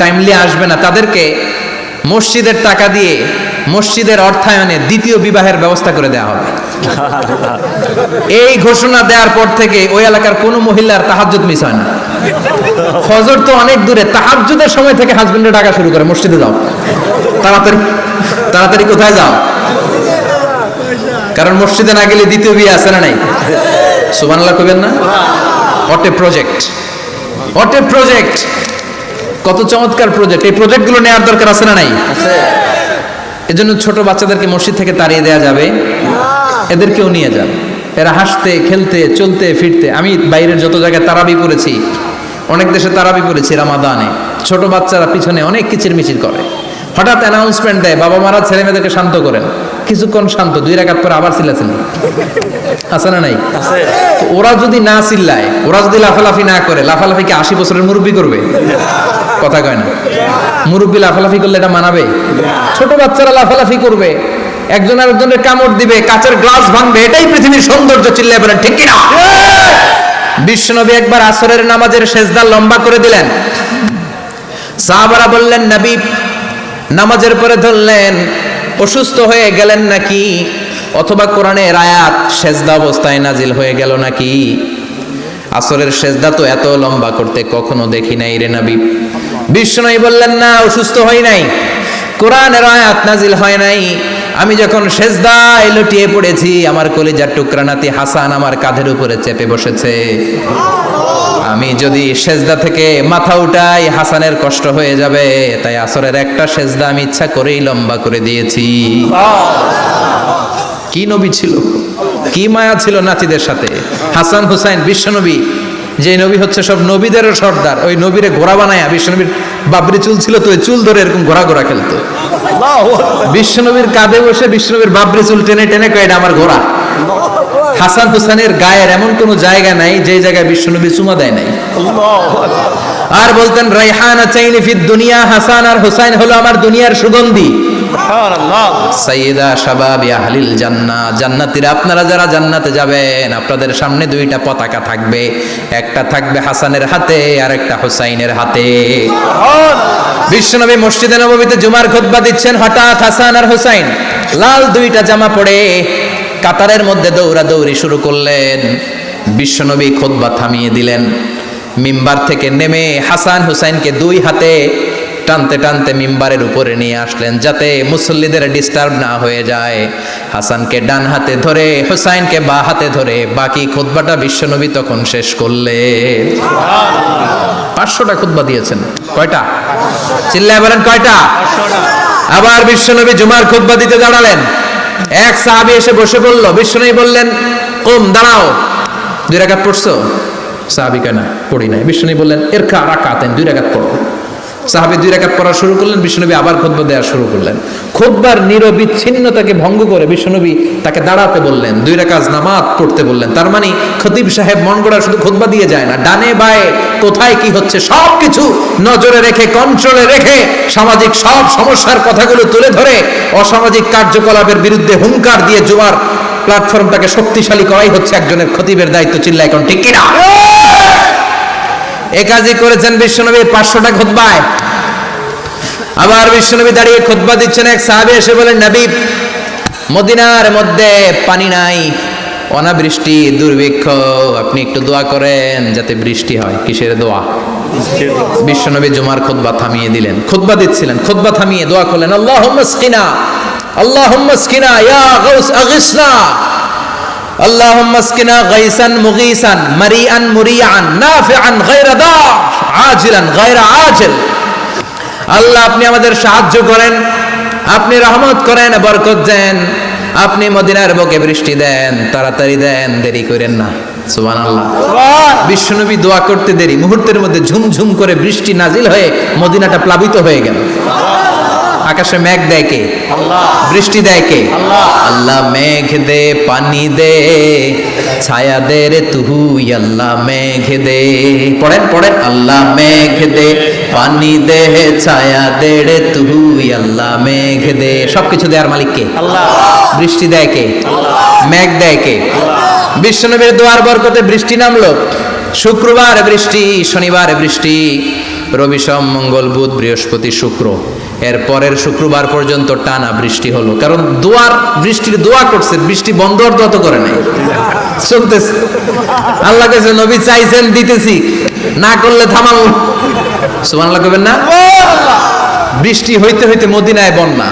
[SPEAKER 1] টাইমলি আসবে না, তাদেরকে মসজিদের টাকা দিয়ে মসজিদের অর্থায়নে দ্বিতীয় বিবাহের ব্যবস্থা করে দেওয়া হবে। এই ঘোষণা দেওয়ার পর থেকে ওই এলাকার কোনো মহিলার তাহাজ্জুদ মিস হয় না। ফজর তো অনেক দূরে, তাহাজ্জুদের সময় থেকে হাজবেন্ডে ডাকা শুরু করে মসজিদে যাও, তাড়াতাড়ি তাড়াতাড়ি কোথায় যাও, কারণ মসজিদে না গেলে দ্বিতীয় বিয়ে আছে না নাই? সুবহানাল্লাহ কইবেন না? What a project, what a project, কত চমৎকার প্রজেক্ট। এই প্রজেক্টগুলো নেওয়ার দরকার আছে না নাই? এজন্য ছোট বাচ্চাদেরকে মসজিদ থেকে তাড়িয়ে দেওয়া যাবে, এদেরকেও নিয়ে যান। এরা হাসতে খেলতে চলতে ফিরতে, আমি বাইরের যত জায়গায় তারাবি পড়েছি, অনেক দেশে তারাবি পড়েছি রামাদানে, ছোট বাচ্চারা পিছনে অনেক কিচির মিচির করে। হঠাৎ অ্যানাউন্সমেন্ট দেয় বাবা মারা ছেলে মেয়েদেরকে শান্ত করেন, কিছুক্ষণ শান্ত, 2 রাকাত পরে আবার চিল্লাচিল্লি আছে না নাই? তো ওরা যদি না চিল্লায়, ওরা যদি লাফালাফি না করে, লাফালাফি কি 80 বছরের মুরব্বী করবে? কথা কয় না। মুরব্বী লাফালাফি করলে এটা মানাবে? ছোট বাচ্চারা লাফালাফি করবে, একজন আরেকজনের কামড় দিবে, কাচের গ্লাস ভাঙবে, এটাই পৃথিবীর সৌন্দর্য। চিল্লায় বলেন ঠিক কিনা? বিশ্বনবী একবার আসরের নামাজের সেজদা লম্বা করে দিলেন, সাহাবারা বললেন নবী নামাজের পরে ধরলেন অসুস্থ হয়ে গেলেন নাকি, অথবা কোরআনের আয়াত সেজদা অবস্থায় নাজিল হয়ে গেল নাকি? আসরের সেজদা তো এত লম্বা করতে কখনো দেখি নাই রে নবী। বিশ্বনবী বললেন না, অসুস্থ হই নাই, কোরআনের আয়াত নাজিল হয় নাই, আমি যখন সেজদায় লুটিয়ে পড়েছি আমার কলিজার টুকরা নাতি হাসান আমার কাঁধের উপরে চেপে বসেছে, আমি যদি সেজদা থেকে মাথা উঠাই হাসানের কষ্ট হয়ে যাবে, তাই আসরের একটা সেজদা আমি ইচ্ছা করেই লম্বা করে দিয়েছি। কি নবী ছিল, কি মায়া ছিল নাতিদের সাথে। হাসান হুসাইন বিশ্বনবী যে নবী হচ্ছে সব নবীদেরও সর্দার, ওই নবীরে ঘোড়া বানায়, বিশ্বনবীর বাবরি চুল ছিল তো ওই চুল ধরে এরকম ঘোড়া ঘোড়া খেলতো। বিশ্বনবীর কাঁধে বসে বিশ্বনবীর বাবরি চুল টেনে টেনে কয় এটা আমার ঘোড়া। হাসান হুসাইনের গায়ের এমন কোন জায়গা নাই যে জায়গায় বিশ্বনবী চুমা দেয় নাই। আর বলতেন রাইহানা চাইনি ফিদ দুনিয়া, হাসান আর হুসাইন হলো আমার দুনিয়ার সুগন্ধি। সাইয়্যিদা শাবাবি আহলিল জান্নাহ, জান্নাতীরা আপনারা যারা জান্নাতে যাবেন আপনাদের সামনে দুইটা পতাকা থাকবে, একটা থাকবে হাসানের হাতে আর একটা হুসাইনের হাতে। বিশ্বনবী মসজিদে নববীতে জুমার খুতবা দিচ্ছেন, হঠাৎ হাসান আর হুসাইন লাল দুইটা জামা পরে কাতারের মধ্যে দৌড়াদৌড়ি শুরু করলেন। বিশ্বনবী খুতবা থামিয়ে দিলেন, মিম্বার থেকে নেমে হাসান হুসাইনকে দুই হাতে টানতে টানতে মিম্বারের উপরে নিয়ে আসলেন যাতে মুসল্লিদের ডিস্টার্ব না হয়ে যায়। হাসানকে ডান হাতে ধরে হুসাইনকে বাঁ হাতে ধরে বাকি খুতবাটা বিশ্বনবী তখন শেষ করলেন। 500টা খুতবা দিয়েছেন। কয়টা? চিল্লায় বলেন কয়টা? আবার বিশ্বনবী জুমার খুতবা দিতে দাঁড়ালেন, এক সাহাবী এসে বসে বলল, বিশ্বনবী বললেন কুম, দাঁড়াও। 2 রাকাত পড়ছো? সাহাবী কয় না, পড়ি নাই। বিশ্বনবী বললেন ইরকা রাকাতান, 2 রাকাত পড়ো। সাহাবী 2 রাকাত পড়া শুরু করলেন, বিশ্বনবী আবার খুতবা দেওয়া শুরু করলেন। খুতবার নিরবিচ্ছিন্নতাকে ভঙ্গ করে বিশ্বনবী তাকে দাঁড়াতে বললেন, 2 রাকাত নামাজ পড়তে বললেন। তার মানে খতিব সাহেব মন গড়া শুধু খুতবা দিয়ে যায় না, ডানে বায়ে কোথায় কি হচ্ছে সবকিছু নজরে রেখে, কন্ট্রোলে রেখে, সামাজিক সব সমস্যার কথাগুলো তুলে ধরে অসামাজিক কার্যকলাপের বিরুদ্ধে হুঙ্কার দিয়ে জুমার প্ল্যাটফর্মটাকে শক্তিশালী করাই হচ্ছে একজনের খতিবের দায়িত্ব। চিল্লায় এখন ঠিক কিনা? এ কাজই করেছেন বিশ্বনবী 500টা খুতবায়। আবার বিশ্বনবী দাঁড়িয়ে খুতবা দিচ্ছেন, এক সাহাবী এসে বলেন, নবী মদিনার মধ্যে পানি নাই, অনাবৃষ্টি, দুর্ভিক্ষ, আপনি একটু দোয়া করেন যাতে বৃষ্টি হয়। কিসের দোয়া? বিশ্বনবী জুমার খুতবা থামিয়ে দিলেন, খুতবা দিচ্ছিলেন, খুতবা থামিয়ে দোয়া করলেন, আল্লাহুম্মা স্কিনা, আল্লাহুম্মা স্কিনা ইয়া গাউস আগিসনা, আল্লাহুম্মা স্কিনা গাইসান মুগীসান মারিআন মুরিআন নাফিআন গায়রা দার আজিলান গায়রা আজিল। আল্লাহ আপনি আমাদের সাহায্য করেন, আপনি রহমত করেন, বরকত দেন, আপনি মদিনার বুকে বৃষ্টি দেন, তাড়াতাড়ি দেন, দেরি করেন না। সুবহানাল্লাহ। বিশ্বনবী দোয়া করতে দেরি, মুহূর্তের মধ্যে ঝুমঝুম করে বৃষ্টি নাজিল হয়ে মদিনাটা প্লাবিত হয়ে গেল। আকাশে মেঘ দেয় কে? আল্লাহ। বৃষ্টি দেয় কে? আল্লাহ। আল্লাহ মেঘ দে, পানি দে, ছায়া দে রে তুই, আল্লাহ মেঘ দে। পড়েন পড়েন, আল্লাহ মেঘ দে, পানি দে, ছায়া দে রে তুই, আল্লাহ মেঘ দে। সবকিছু দেওয়ার মালিক কে? আল্লাহ। বৃষ্টি দেয় কে? আল্লাহ। মেঘ দেয় কে? আল্লাহ। বিশ্বনবীর দোয়ার বরকতে বৃষ্টি নামলো। শুক্রবার বৃষ্টি, শনিবার বৃষ্টি, রবি সোম মঙ্গল বুধ বৃহস্পতি শুক্র, এর পরের শুক্রবার পর্যন্ত টানা বৃষ্টি হলো। কারণ দোয়ার বৃষ্টির দোয়া করছে, বৃষ্টি বন্ধ আর দোয়া তো করে নাই, চলতেছে। আল্লাহ কাছে নবী চাইছেন, দিতেছি, না করলে থামাল। সুবহানাল্লাহ কইবেন না? বৃষ্টি হইতে হইতে মদিনায় বন্যা,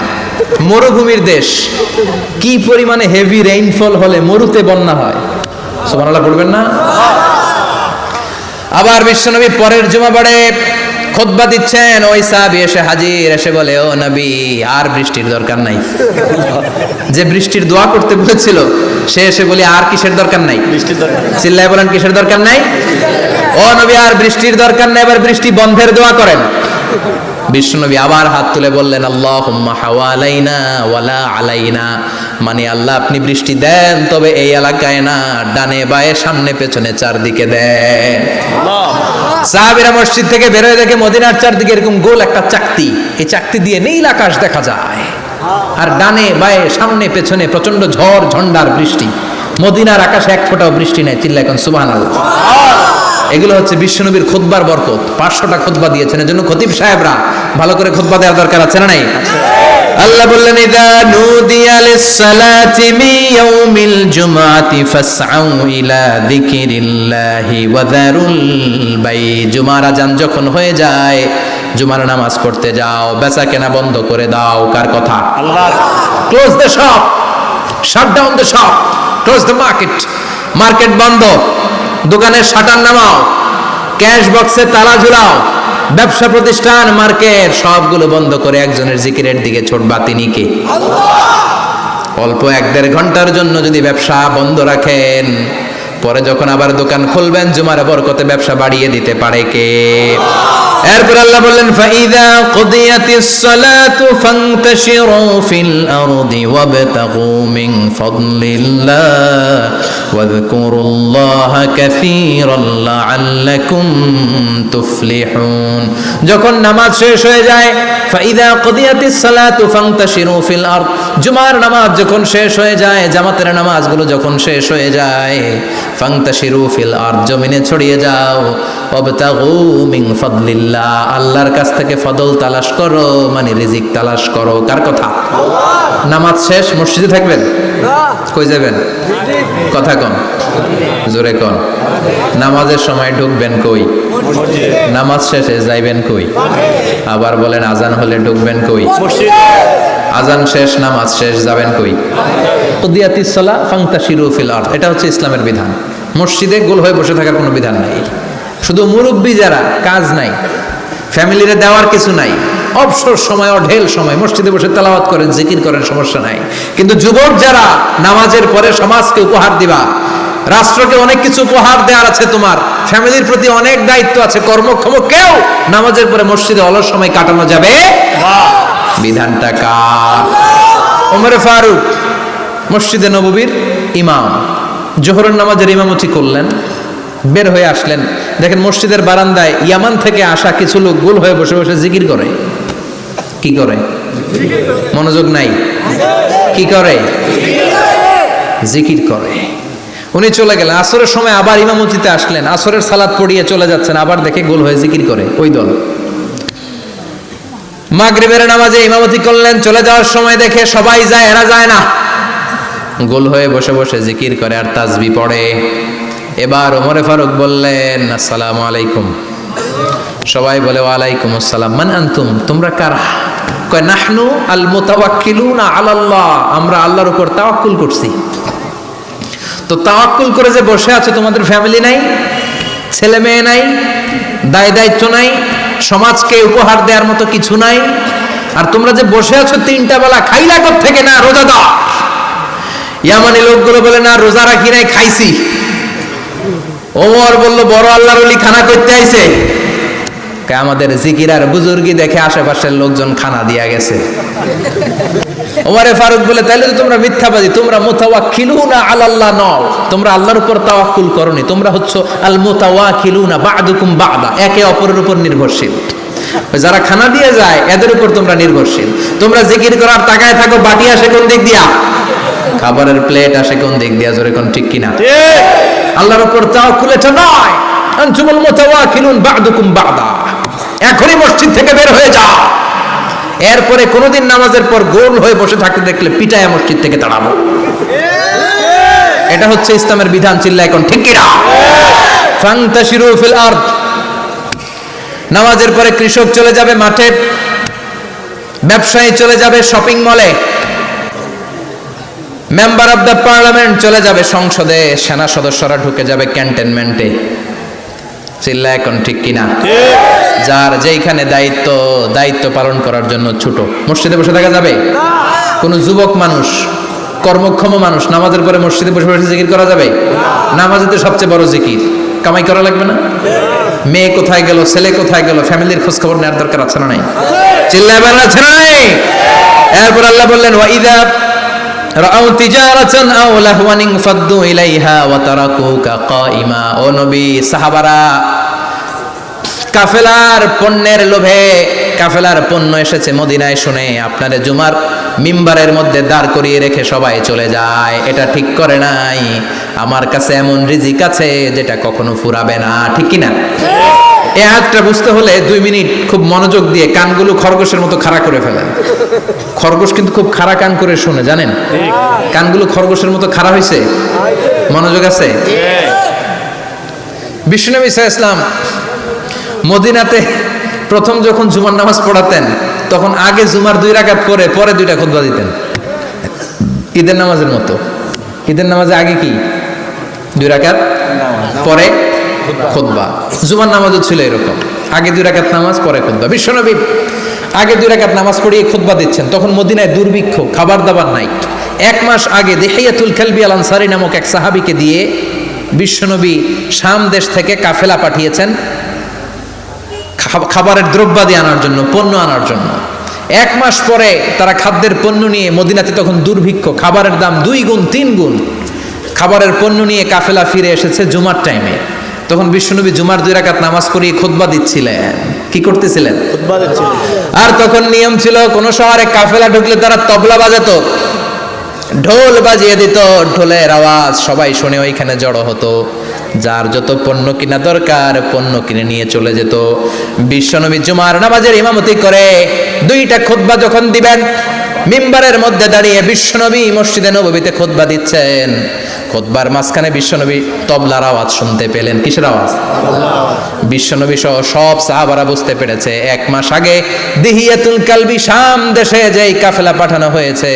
[SPEAKER 1] মরুভূমির দেশ, কি পরিমাণে হেভি রেইনফল হলে মরুতে বন্যা হয়। সুবহানাল্লাহ পড়বেন না? আবার বিশ্বনবী পরের জুমাবারে খুতবা দিচ্ছেন, ওই সাহাবী এসে হাজির, এসে বলে, ও নবী আর বৃষ্টির দরকার নাই। যে বৃষ্টির দোয়া করতে বলেছিল সে এসে বলি আর কিসের দরকার নাই? বৃষ্টির দরকার। চিল্লায় বলেন কিসের দরকার নাই? ও নবী আর বৃষ্টির দরকার নাই, এবার বৃষ্টি বন্ধের দোয়া করেন। বিশ্বনবী আবার হাত তুলে বললেন, আল্লাহুম্মা হাওয়ালাইনা ওয়ালা আলাইনা, মানে আল্লাহ আপনি বৃষ্টি দেন তবে এই এলাকায় না, ডানে বায়ে সামনে পেছনে চারদিকে দেন। সাহাবীরা মসজিদ থেকে বের হয়ে দেখে মদিনার চারদিকে এরকম গোল একটা চাকতি, এই চাকতি দিয়ে নীল আকাশ দেখা যায়, আর ডানে বায়ে সামনে পেছনে প্রচন্ড ঝড় ঝন্ডার বৃষ্টি। মদিনার আকাশে এক ফোঁটাও বৃষ্টি নাই। চিল্লা এখন সুবহানাল্লাহ। এগুলো হচ্ছে বিশ্বনবীর খুতবার বরকত। 500টা খুতবা দিয়েছেন, এজন্য খতিব সাহেবরা ভালো করে খুতবা দেওয়ার দরকার আছে না নাই? আল্লাহ বললেন, ইযা নুদিয়া লিস-সালাতি মিন ইয়াউমিল জুমআতি ফাসআউ ইলা যিকিরিল্লাহি ওয়া যারুল বাই। জুমার আযান যখন হয়ে যায়, জুমার নামাজ পড়তে যাও, বেচা কেনা বন্ধ করে দাও। কার কথা? আল্লাহ। Close the shop, shut down the shop, close the market. Market বন্ধ, দোকানের শাটার নামাও, ক্যাশ বক্সে তালা ঝুলাও, ব্যবসা প্রতিষ্ঠান, মার্কেট সবগুলো বন্ধ করে একজনের জিকিরের দিকে ছোটবা। তিনি কে? আল্লাহ। অল্প 1-1.5 ঘন্টার জন্য যদি ব্যবসা বন্ধ রাখেন, পরে যখন আবার দোকান খুলবেন জুমার বরকতে ব্যবসা বাড়িয়ে দিতে পারে কে? এরপর আল্লাহ বললেন ফাইদা কুদিয়াতিস সালাতু ফান্তাশিরু ফিল আরদি ওয়াবতাগু মিন ফাদলিল্লাহ ওয়াযকুরুল্লাহা কাসীরান লাআল্লাকুম তুফলিহুন। যখন নামাজ শেষ হয়ে যায়, ফাইদা কুদিয়াতিস সালাতু ফান্তাশিরু ফিল আরদ, জুমার নামাজ যখন শেষ হয়ে যায়, জামাতের নামাজগুলো যখন শেষ হয়ে যায়, ফান্তাশিরু ফিল আরদ, জমিনে ছড়িয়ে যাও, ওয়াবতাগু মিন ফাদলিল্লাহ, আল্লাহর কাছ থেকে ফদল তালাশ করো, মানে রিজিক তালাশ করো। কার কথা? নামাজ শেষ মসজিদে থাকবেন? কই যাবেন? কথা কন, জোরে কন। নামাজের সময় ঢুকবেন কই? নামাজ শেষে যাইবেন কই? আবার বলেন আজান হলে ঢুকবেন কই? আজান শেষ, নামাজ শেষ, যাবেন কই? কুদিয়াতিস সালাহ ফান্তাশিরু ফিল আরদ, এটা হচ্ছে ইসলামের বিধান। মসজিদে গোল হয়ে বসে থাকার কোনো বিধান নাই। শুধু মুরব্বী যারা, কাজ নাই, ফ্যামিলিরে দেওয়ার কিছু নাই, অবসর সময় অঢেল সময় মসজিদে বসে তেলাওয়াত করেন, জিকির করেন, সমস্যা নাই। কিন্তু যুবক যারা, নামাজের পরে সমাজকে উপহার দিবা, রাষ্ট্রকে অনেক কিছু উপহার দেওয়ার আছে, তোমার ফ্যামিলির প্রতি অনেক দায়িত্ব আছে, কর্মক্ষম কেউ নামাজের পরে মসজিদে অলস সময় কাটানো যাবে? বিধানটা কার? ওমরে ফারুক মসজিদে নববীর ইমাম, জোহরের নামাজের ইমামতি করলেন, বের হয়ে আসলেন, দেখেন মসজিদের বারান্দায় ইয়ামান থেকে আসা কিছু লোক গোল হয়ে বসে বসে জিকির করে। কি করে? মনোযোগ নাই। কি করে? জিকির করে। উনি চলে গেলেন, আসরের সময় আবার ইমামতিতে আসলেন, আসরের সালাত পড়িয়ে চলে যাচ্ছেন, আবার দেখে গোল হয়ে জিকির করে ওই দল। মাগরিবের নামাজে ইমামতি করলেন, চলে যাওয়ার সময় দেখে সবাই যায়, এরা যায় না, গোল হয়ে বসে বসে জিকির করে আর তাসবিহ পড়ে। এবার ওমরে ফারুক বললেন আসসালামু আলাইকুম, সবাই বলে ওয়ালাইকুম আসসালাম। মান আনতুম, তোমরা কারা? কয় নাহনু আল মুতাওয়াক্কিলুনা আলাল্লাহ, আমরা আল্লাহর উপর তাওয়াক্কুল করছি। তো তাওয়াক্কুল করে যে বসে আছো, তোমাদের ফ্যামিলি নাই, ছেলে মেয়ে নাই, দায় দায়িত্ব নাই, সমাজকে উপহার দেওয়ার মতো কিছু নাই, আর তোমরা যে বসে আছো তিনটা বেলা খাইলা কোত্থেকে? না রোজাদার। ইয়ামানি লোকগুলো বলে না রোজা রাখি নাই, খাইছি। ওমর বলল বড় আল্লাহর ওলি খানা করতে আইছে। আমাদের জিকির আর বুজুর্গি দেখে আশেপাশের লোকজন খানা দিয়া গেছে। ওমরে ফারুক বলে তাইলে তো তোমরা মিথ্যাবাদী, তোমরা মুতাওয়াক্কিলুনা আলাল্লাহ নও, তোমরা আল্লাহর উপর তাওয়াক্কুল করনি, তোমরা হচ্ছে আল মুতাওয়াক্কিলুনা বা'দুকুম বা'দা, একে অপরের উপর নির্ভরশীল। যারা খানা দিয়ে যায় এদের উপর তোমরা নির্ভরশীল। তোমরা জিকির করার তাকায় থাকো, বাটি আসে কোন দিক দিয়া? খাবারের প্লেট আসে কোন দিক দিয়া? জোরে কোন ঠিক কিনা? আল্লাহর উপর তাওয়াক্কুল এটা নয়। আনতুমুল মুতাওয়াক্কিলুন বা'দুকুম বা'দা, এখনই মসজিদ থেকে বের হয়ে যাও। এরপরে কোনোদিন নামাজের পর গোল হয়ে বসে থাকতে দেখলে পিটায়া মসজিদ থেকে তাড়াবো। এটা হচ্ছে ইসলামের বিধান। চিল্লা এখন ঠিক কিনা? ফান্তাশিরু ফিল আরদ। নামাজের পরে কৃষক চলে যাবে মাঠে, ব্যবসায়ী চলে যাবে শপিং মলে, মেম্বার অফ দ্য পার্লামেন্ট চলে যাবে সংসদে, সেনা সদস্যরা ঢুকে যাবে ক্যান্টনমেন্টে। চিল্লা এখন ঠিক কিনা? যার যেইখানে দায়িত্ব পালন করার জন্য ছোট, মসজিদে বসে থাকা যাবে? কোন যুবক মানুষ, কর্মক্ষম মানুষ নামাজের পরে মসজিদে বসে বসে জিকির করা যাবে? নামাজে তো সবচেয়ে বড় জিকির, কামাই করা লাগবে না? মেয়ে কোথায় গেল, ছেলে কোথায় গেল, ফ্যামিলির খোঁজ খবর নেওয়ার দরকার আছে না নাই? চিল্লা বের আছে না নাই? এরপর আল্লাহ বললেন ওয়াইদা রাআউ তিজারাতান আও লাহওয়ান ফাদ্দু ইলাইহা ওয়া তারাকুকা কাইমা। ও নবী, সাহাবারা কাফেলার পণ্যের লোভে, কাফেলার পণ্য এসেছে মদিনায় শুনে আপনারে জুমার মিম্বারের মধ্যে দাঁড় করিয়ে রেখে সবাই চলে যায়। এটা ঠিক করে নাই। আমার কাছে এমন রিজিক আছে যেটা কখনো ফুরাবে না। ঠিক কিনা? এই আয়াতটা বুঝতে হলে 2 মিনিট খুব মনোযোগ দিয়ে কানগুলো খরগোশের মতো খাড়া করে ফেলেন। খরগোশ কিন্তু খুব খাড়া কান করে শুনে, জানেন? কানগুলো খরগোশের মতো খাড়া হয়েছে। মনোযোগ আছে? বিশ্বনবী সাল্লাল্লাহু আলাইহি ওয়াসাল্লাম মদিনাতে প্রথম যখন জুমার নামাজ পড়াতেন, তখন আগে জুমার 2 রাকাত পরে 2টা খুতবা দিতেন, ঈদের নামাজের মতো। ঈদের নামাজে আগে কি 2 রাকাত, পরে খুতবা। জুমার নামাজও ছিল এরকম, আগে 2 রাকাত নামাজ, পরে খুতবা। বিশ্বনবী আগে 2 রাকাত নামাজ পড়িয়ে খুতবা দিচ্ছেন, তখন মদিনায় দুর্ভিক্ষ, খাবার দাবার নাই। 1 মাস আগে দিহিয়াতুল কালবি আল আনসারী নামক এক সাহাবীকে দিয়ে বিশ্বনবী শাম দেশ থেকে কাফেলা পাঠিয়েছেন খাবারের দ্রব্যাদি আনার জন্য, পণ্য আনার জন্য। 1 মাস পরে তারা খাদ্যের পণ্য নিয়ে, মদিনাতে তখন দুর্ভিক্ষ, খাবারের দাম 2 গুণ 3 গুণ, খাবারের পণ্য নিয়ে কাফেলা ফিরে এসেছে জুমার টাইমে। তখন বিশ্বনবী জুমার 2 রাকাত নামাজ পড়িয়ে খুতবা দিচ্ছিলেন। কি করতেছিলেন? খুতবা দিচ্ছিলেন। আর তখন নিয়ম ছিল, কোন শহরে কাফেলা ঢুকলে তারা তবলা বাজাতো, ঢোল বাজিয়ে দিত, ঢোলের আওয়াজ সবাই শুনে ওইখানে জড়ো হতো। যার যত পণ্য কিনা দরকার পণ্য কিনে নিয়ে চলে যেত। বিশ্বনবী জুমার নামাজের ইমামতি করে 2টা খুতবা যখন দিবেন, মিম্বারের মধ্যে দাঁড়িয়ে বিশ্বনবী মসজিদে নববীতে খুতবা দিচ্ছেন। খুতবার মাঝখানে বিশ্বনবী তবলার আওয়াজ শুনতে পেলেন। কিসের আওয়াজ? বিশ্বনবী সহ সব সাহাবারা বুঝতে পেরেছে 1 মাস আগে দিহিয়াতুল কালবি শাম দেশে যেই কাফেলা পাঠানো হয়েছে,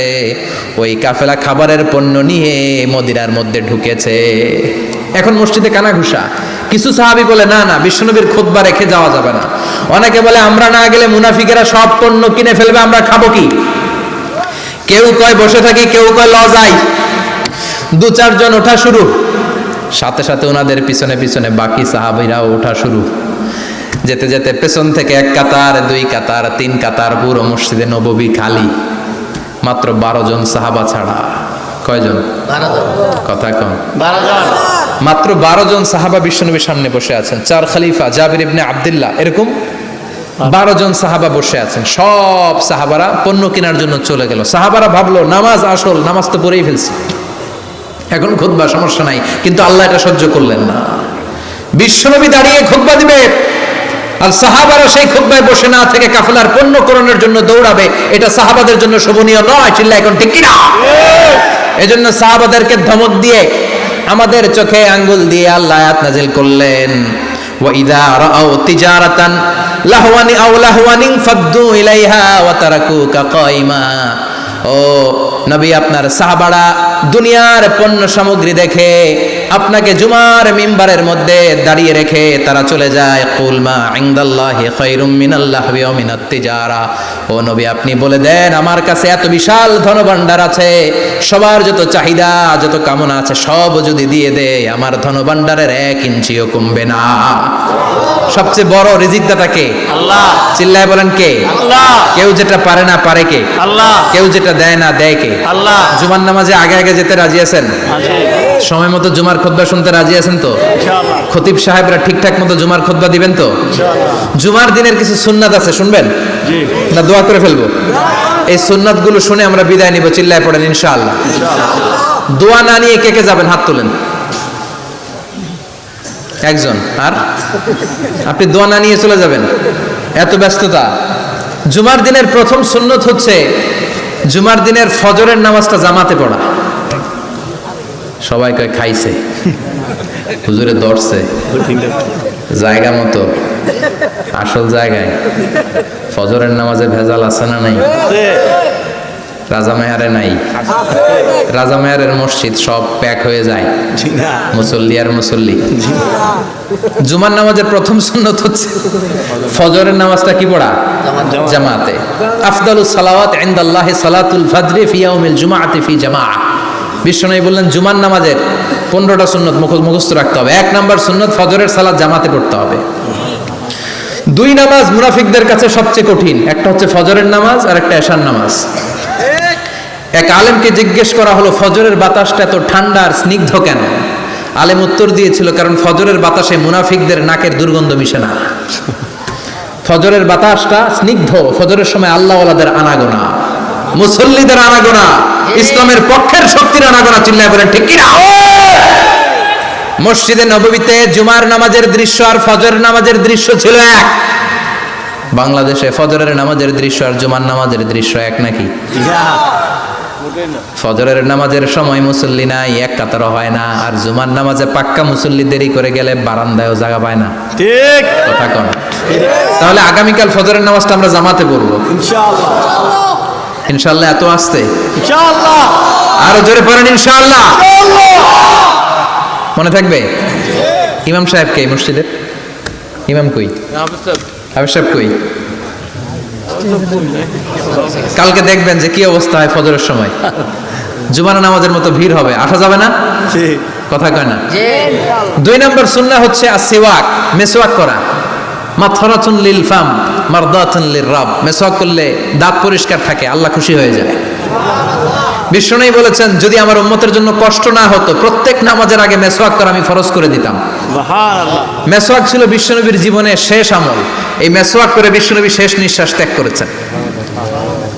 [SPEAKER 1] ওই কাফেলা খাবারের পণ্য নিয়ে মদিনার মধ্যে ঢুকেছে। এখন মসজিদে কানাঘুষা। কিছু সাহাবী বলে, না না, বিশ্বনবীর খুতবা রেখে যাওয়া যাবে না। অনেকে বলে, আমরা না গেলে মুনাফিকেরা সব পণ্য কিনে ফেলবে, আমরা খাবো কি? কেউ কয় বসে থাকি, কেউ কয় লজাই। 2-4 জন ওঠা শুরু, সাথে সাথে ওনাদের পিছনে পিছনে বাকি সাহাবীরাও ওঠা শুরু। যেতে যেতে পেছন থেকে 1 কাতার, 2 কাতার, 3 কাতার, পুরো মসজিদে নববী খালি, মাত্র 12 জন সাহাবা ছাড়া। কয়জন? 12 জন। কথা কম। 12 জন। মাত্র 12 জন সাহাবা বিশ্বনবীর সামনে বসে আছেন। 4 খলিফা, জাবির ইবনে আব্দুল্লাহ, এরকম 12 জন সাহাবা বসে আছেন। সব সাহাবারা পণ্য কেনার জন্য চলে গেল। সাহাবারা ভাবলো, নামাজ আসল, নামাজ তো পড়েই ফেলছি, এখন খুতবা সমস্যা নাই। কিন্তু আল্লাহ এটা সহ্য করলেন না। বিশ্বনবী দাঁড়িয়ে খুতবা দিবে, আর সাহাবারা সেই খুতবায় বসে না থেকে কাফেলার পণ্য করণের জন্য দৌড়াবে। এটা সাহাবাদের জন্য শোভনীয় নয়। চিল্লা এখন ঠিক কিনা? এজন্য সাহাবাদেরকে ধমক দিয়ে, আমাদের চোখে আঙ্গুল দিয়ে আল্লাহ আয়াত নাজিল করলেন, ওয়া ইযা রাআউ তিজারাতান লাহওয়ানি আও লাহওয়ানিন ফাদ্দু ইলাইহা ওয়া তারাকুকা কাইমা। ও নবী, আপনার সাহাবারা দুনিয়ার পণ্য সামগ্রী দেখে আপনাকে জুমার মিম্বারের মধ্যে দাঁড়িয়ে রেখে তারা চলে যায়। কুল মা ইনদাল্লাহি খায়রুম মিনাল লাহবি ওয়া মিনাত তিজারা। ও নবী, আপনি বলে দেন, আমার কাছে এত বিশাল ধনভাণ্ডার আছে, সবার যত চাহিদা, যত কামনা আছে সব যদি দিয়ে দেয়, আমার ধনভাণ্ডারের 1 ইঞ্চিও কমবে না। সবচেয়ে বড় রিজিকদাতা কে? আল্লাহ। চিল্লায় বলেন কে? আল্লাহ। কেউ যেটা পারে না পারে কে? আল্লাহ। কেউ যেটা দেয় না দেয় কে? আল্লাহ। জুমার নামাজে আগে আগে যেতে রাজি আছেন? সময় মতো জুমার খুতবা শুনতে রাজি আছেন তো? ইনশাআল্লাহ। খতিব সাহেবরা ঠিকঠাক মতো জুমার খুতবা দিবেন তো? ইনশাআল্লাহ। জুমার দিনের কিছু সুন্নাত আছে, শুনবেন? জি। না দোয়া করে ফেলবো? এই সুন্নাতগুলো শুনে আমরা বিদায় নিব। চিল্লায় পড়েন ইনশাআল্লাহ। ইনশাআল্লাহ। দোয়া না নিয়ে কে কে যাবেন? হাত তোলেন। একজন। আর আপনি দোয়া না নিয়ে চলে যাবেন? এত ব্যস্ততা। জুমার দিনের প্রথম সুন্নত হচ্ছে জুমার দিনের ফজরের নামাজটা জামাতে পড়া। সবাই কয় খাইছে, হুজুরে দর্শে জায়গা মতো, আসল জায়গায়। ফজরের নামাজে ভেজাল আছে না নাই? রাজামেয়ারে নাই। রাজামেয়ারের মসজিদ সব প্যাক হয়ে যায়, মুসল্লি আর মুসল্লি। জুমার নামাজের প্রথম সুন্নত হচ্ছে ফজরের নামাজটা কি পড়া? জামাতে। আফদালুস সালাওয়াত ইনদাল্লাহি সালাতুল ফাজরি ফি ইয়াউমিল জুমআতি ফি জামাআহ। বিশ্বনবী বললেন, জুমার নামাজের 15টা সুন্নত মুখস্থ রাখতে হবে। 1 নাম্বার সুন্নত ফজরের সালাত জামাতে পড়তে হবে। 2 নামাজ মুনাফিকদের কাছে সবচেয়ে কঠিন, একটা হচ্ছে ফজরের নামাজ আর একটা এশার নামাজ। এক আলেমকে জিজ্ঞেস করা হলো, ফজরের বাতাসটা এত ঠান্ডা আর স্নিগ্ধ কেন? আলেম উত্তর দিয়েছিল, কারণ ফজরের বাতাসে মুনাফিকদের নাকের দুর্গন্ধ মিশে না। ফজরের বাতাসটা স্নিগ্ধ, ফজরের সময় আল্লাহওয়ালাদের আনাগোনা, মুসল্লিদের আনাগোনা, ইসলামের পক্ষের শক্তির আনাগোনা। চিল্লায় বলেন ঠিক কিনা? মসজিদে নববীতে জুমার নামাজের দৃশ্য আর ফজরের নামাজের দৃশ্য ছিল এক। বাংলাদেশে ফজরের নামাজের দৃশ্য আর জুমার নামাজের দৃশ্য এক নাকি? ফজরের নামাজের সময় মুসল্লি নাই, 1 কাতারও হয় না। আর জুমার নামাজে পাক্কা মুসল্লি দেরি করে গেলে বারান্দায়ও জায়গা পায় না। ঠিক কথা কোন? তাহলে আগামীকাল ফজরের নামাজটা আমরা জামাতে পড়বো ইনশাআল্লাহ। ইনশাআল্লাহ। এত আসতে ইনশাআল্লাহ। আরো জোরে পড়েন ইনশাআল্লাহ। মনে থাকবে? ইমাম সাহেব কে মসজিদের? ইমাম কই? হাফেজ সাহেব কই? কালকে দেখবেন যে কি অবস্থা হয় ফজরের সময়। জুমার নামাজের মতো ভিড় হবে, আসা যাবে না। কথা কয় না? 2 নম্বর সুন্নাহ হচ্ছে আসওয়াক, মেসওয়াক করা। মাথরাতুন লিল ফাম মারদাতুন লিররাব, মেসওয়াক করলে দাঁত পরিষ্কার থাকে, আল্লাহ খুশি হয়ে যায়। বিশ্বনবী বলেছেন যদি আমার উম্মতের জন্য কষ্ট না হতো প্রত্যেক নামাজের আগে মেসওয়াক করা আমি ফরজ করে দিতাম। সুবহানাল্লাহ। মেসওয়াক ছিল বিশ্বনবীর জীবনের শেষ আমল। এই মেসওয়াক করে বিশ্বনবী শেষ নিঃশ্বাস ত্যাগ করেছেন।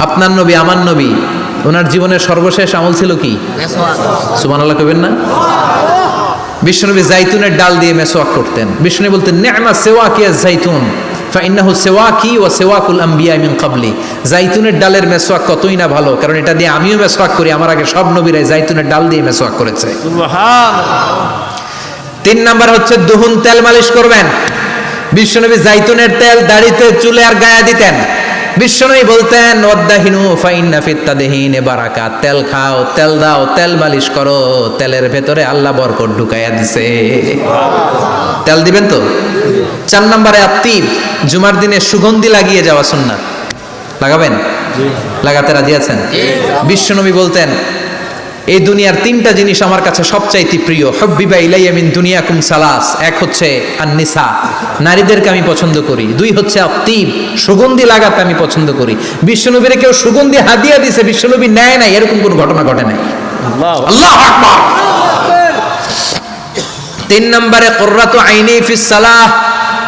[SPEAKER 1] আপনার নবী আমার নবী ওনার জীবনের সর্বশেষ আমল ছিল কি? মেসওয়াক। সুবহানাল্লাহ কইবেন না? বিশ্বনবী জাইতুনের ডাল দিয়ে মেসওয়াক করতেন। বিশ্বনবী বলতেন নি'মা সিওয়াকিয়া জাইতুন ফাইন্নাহু সিওয়াকি ওয়া সিওয়াকুল আম্বিয়া মিন ক্বাবলি। জাইতুনের ডালের মেসওয়াক কতই না ভালো, কারণ এটা দিয়ে আমিও মেসওয়াক করি, আমার আগে সব নবীরাই জাইতুনের ডাল দিয়ে মেসওয়াক করেছে। সুবহানাল্লাহ। 3 নাম্বার হচ্ছে দুহুন, তেল মালিশ করবেন। বিশ্বনবী জাইতুনের তেল দাড়িতে, চুলে আর গায়ে দিতেন। বিশ্বনবী বলতেন ওয়াদাহিনু ফাইন্না ফিত তাদহিনে বারাকাত, তেল খাও, তেল দাও, তেল মালিশ করো, তেলের ভেতরে আল্লাহ বরকত ঢুকাইয়া দিছে। তেল দিবেন তো? 4 নম্বরে আত্তিব, জুমার দিনে সুগন্ধি লাগিয়ে যাওয়া সুন্নাত। লাগাবেন? লাগাতে রাজি আছেন? বিশ্বনবী বলতেন এই দুনিয়ার 3টা জিনিস আমার কাছে সবচাইতে প্রিয়, হুব্বিবা ইলাইয়া মিন দুনিয়াকুম সালাস। এক হচ্ছে আন-নিসা, নারীদেরকে আমি পছন্দ করি। 2 হচ্ছে আত্তিব, সুগন্ধি লাগাতে আমি পছন্দ করি। বিশ্বনবীরে কেউ সুগন্ধি হাদিয়া দিয়েছে, বিশ্বনবী নেয় নাই, এরকম কোনো ঘটনা ঘটে নাই। আল্লাহু আকবার। 3 নম্বরে কুররাতু আইনি ফিস সালাহ,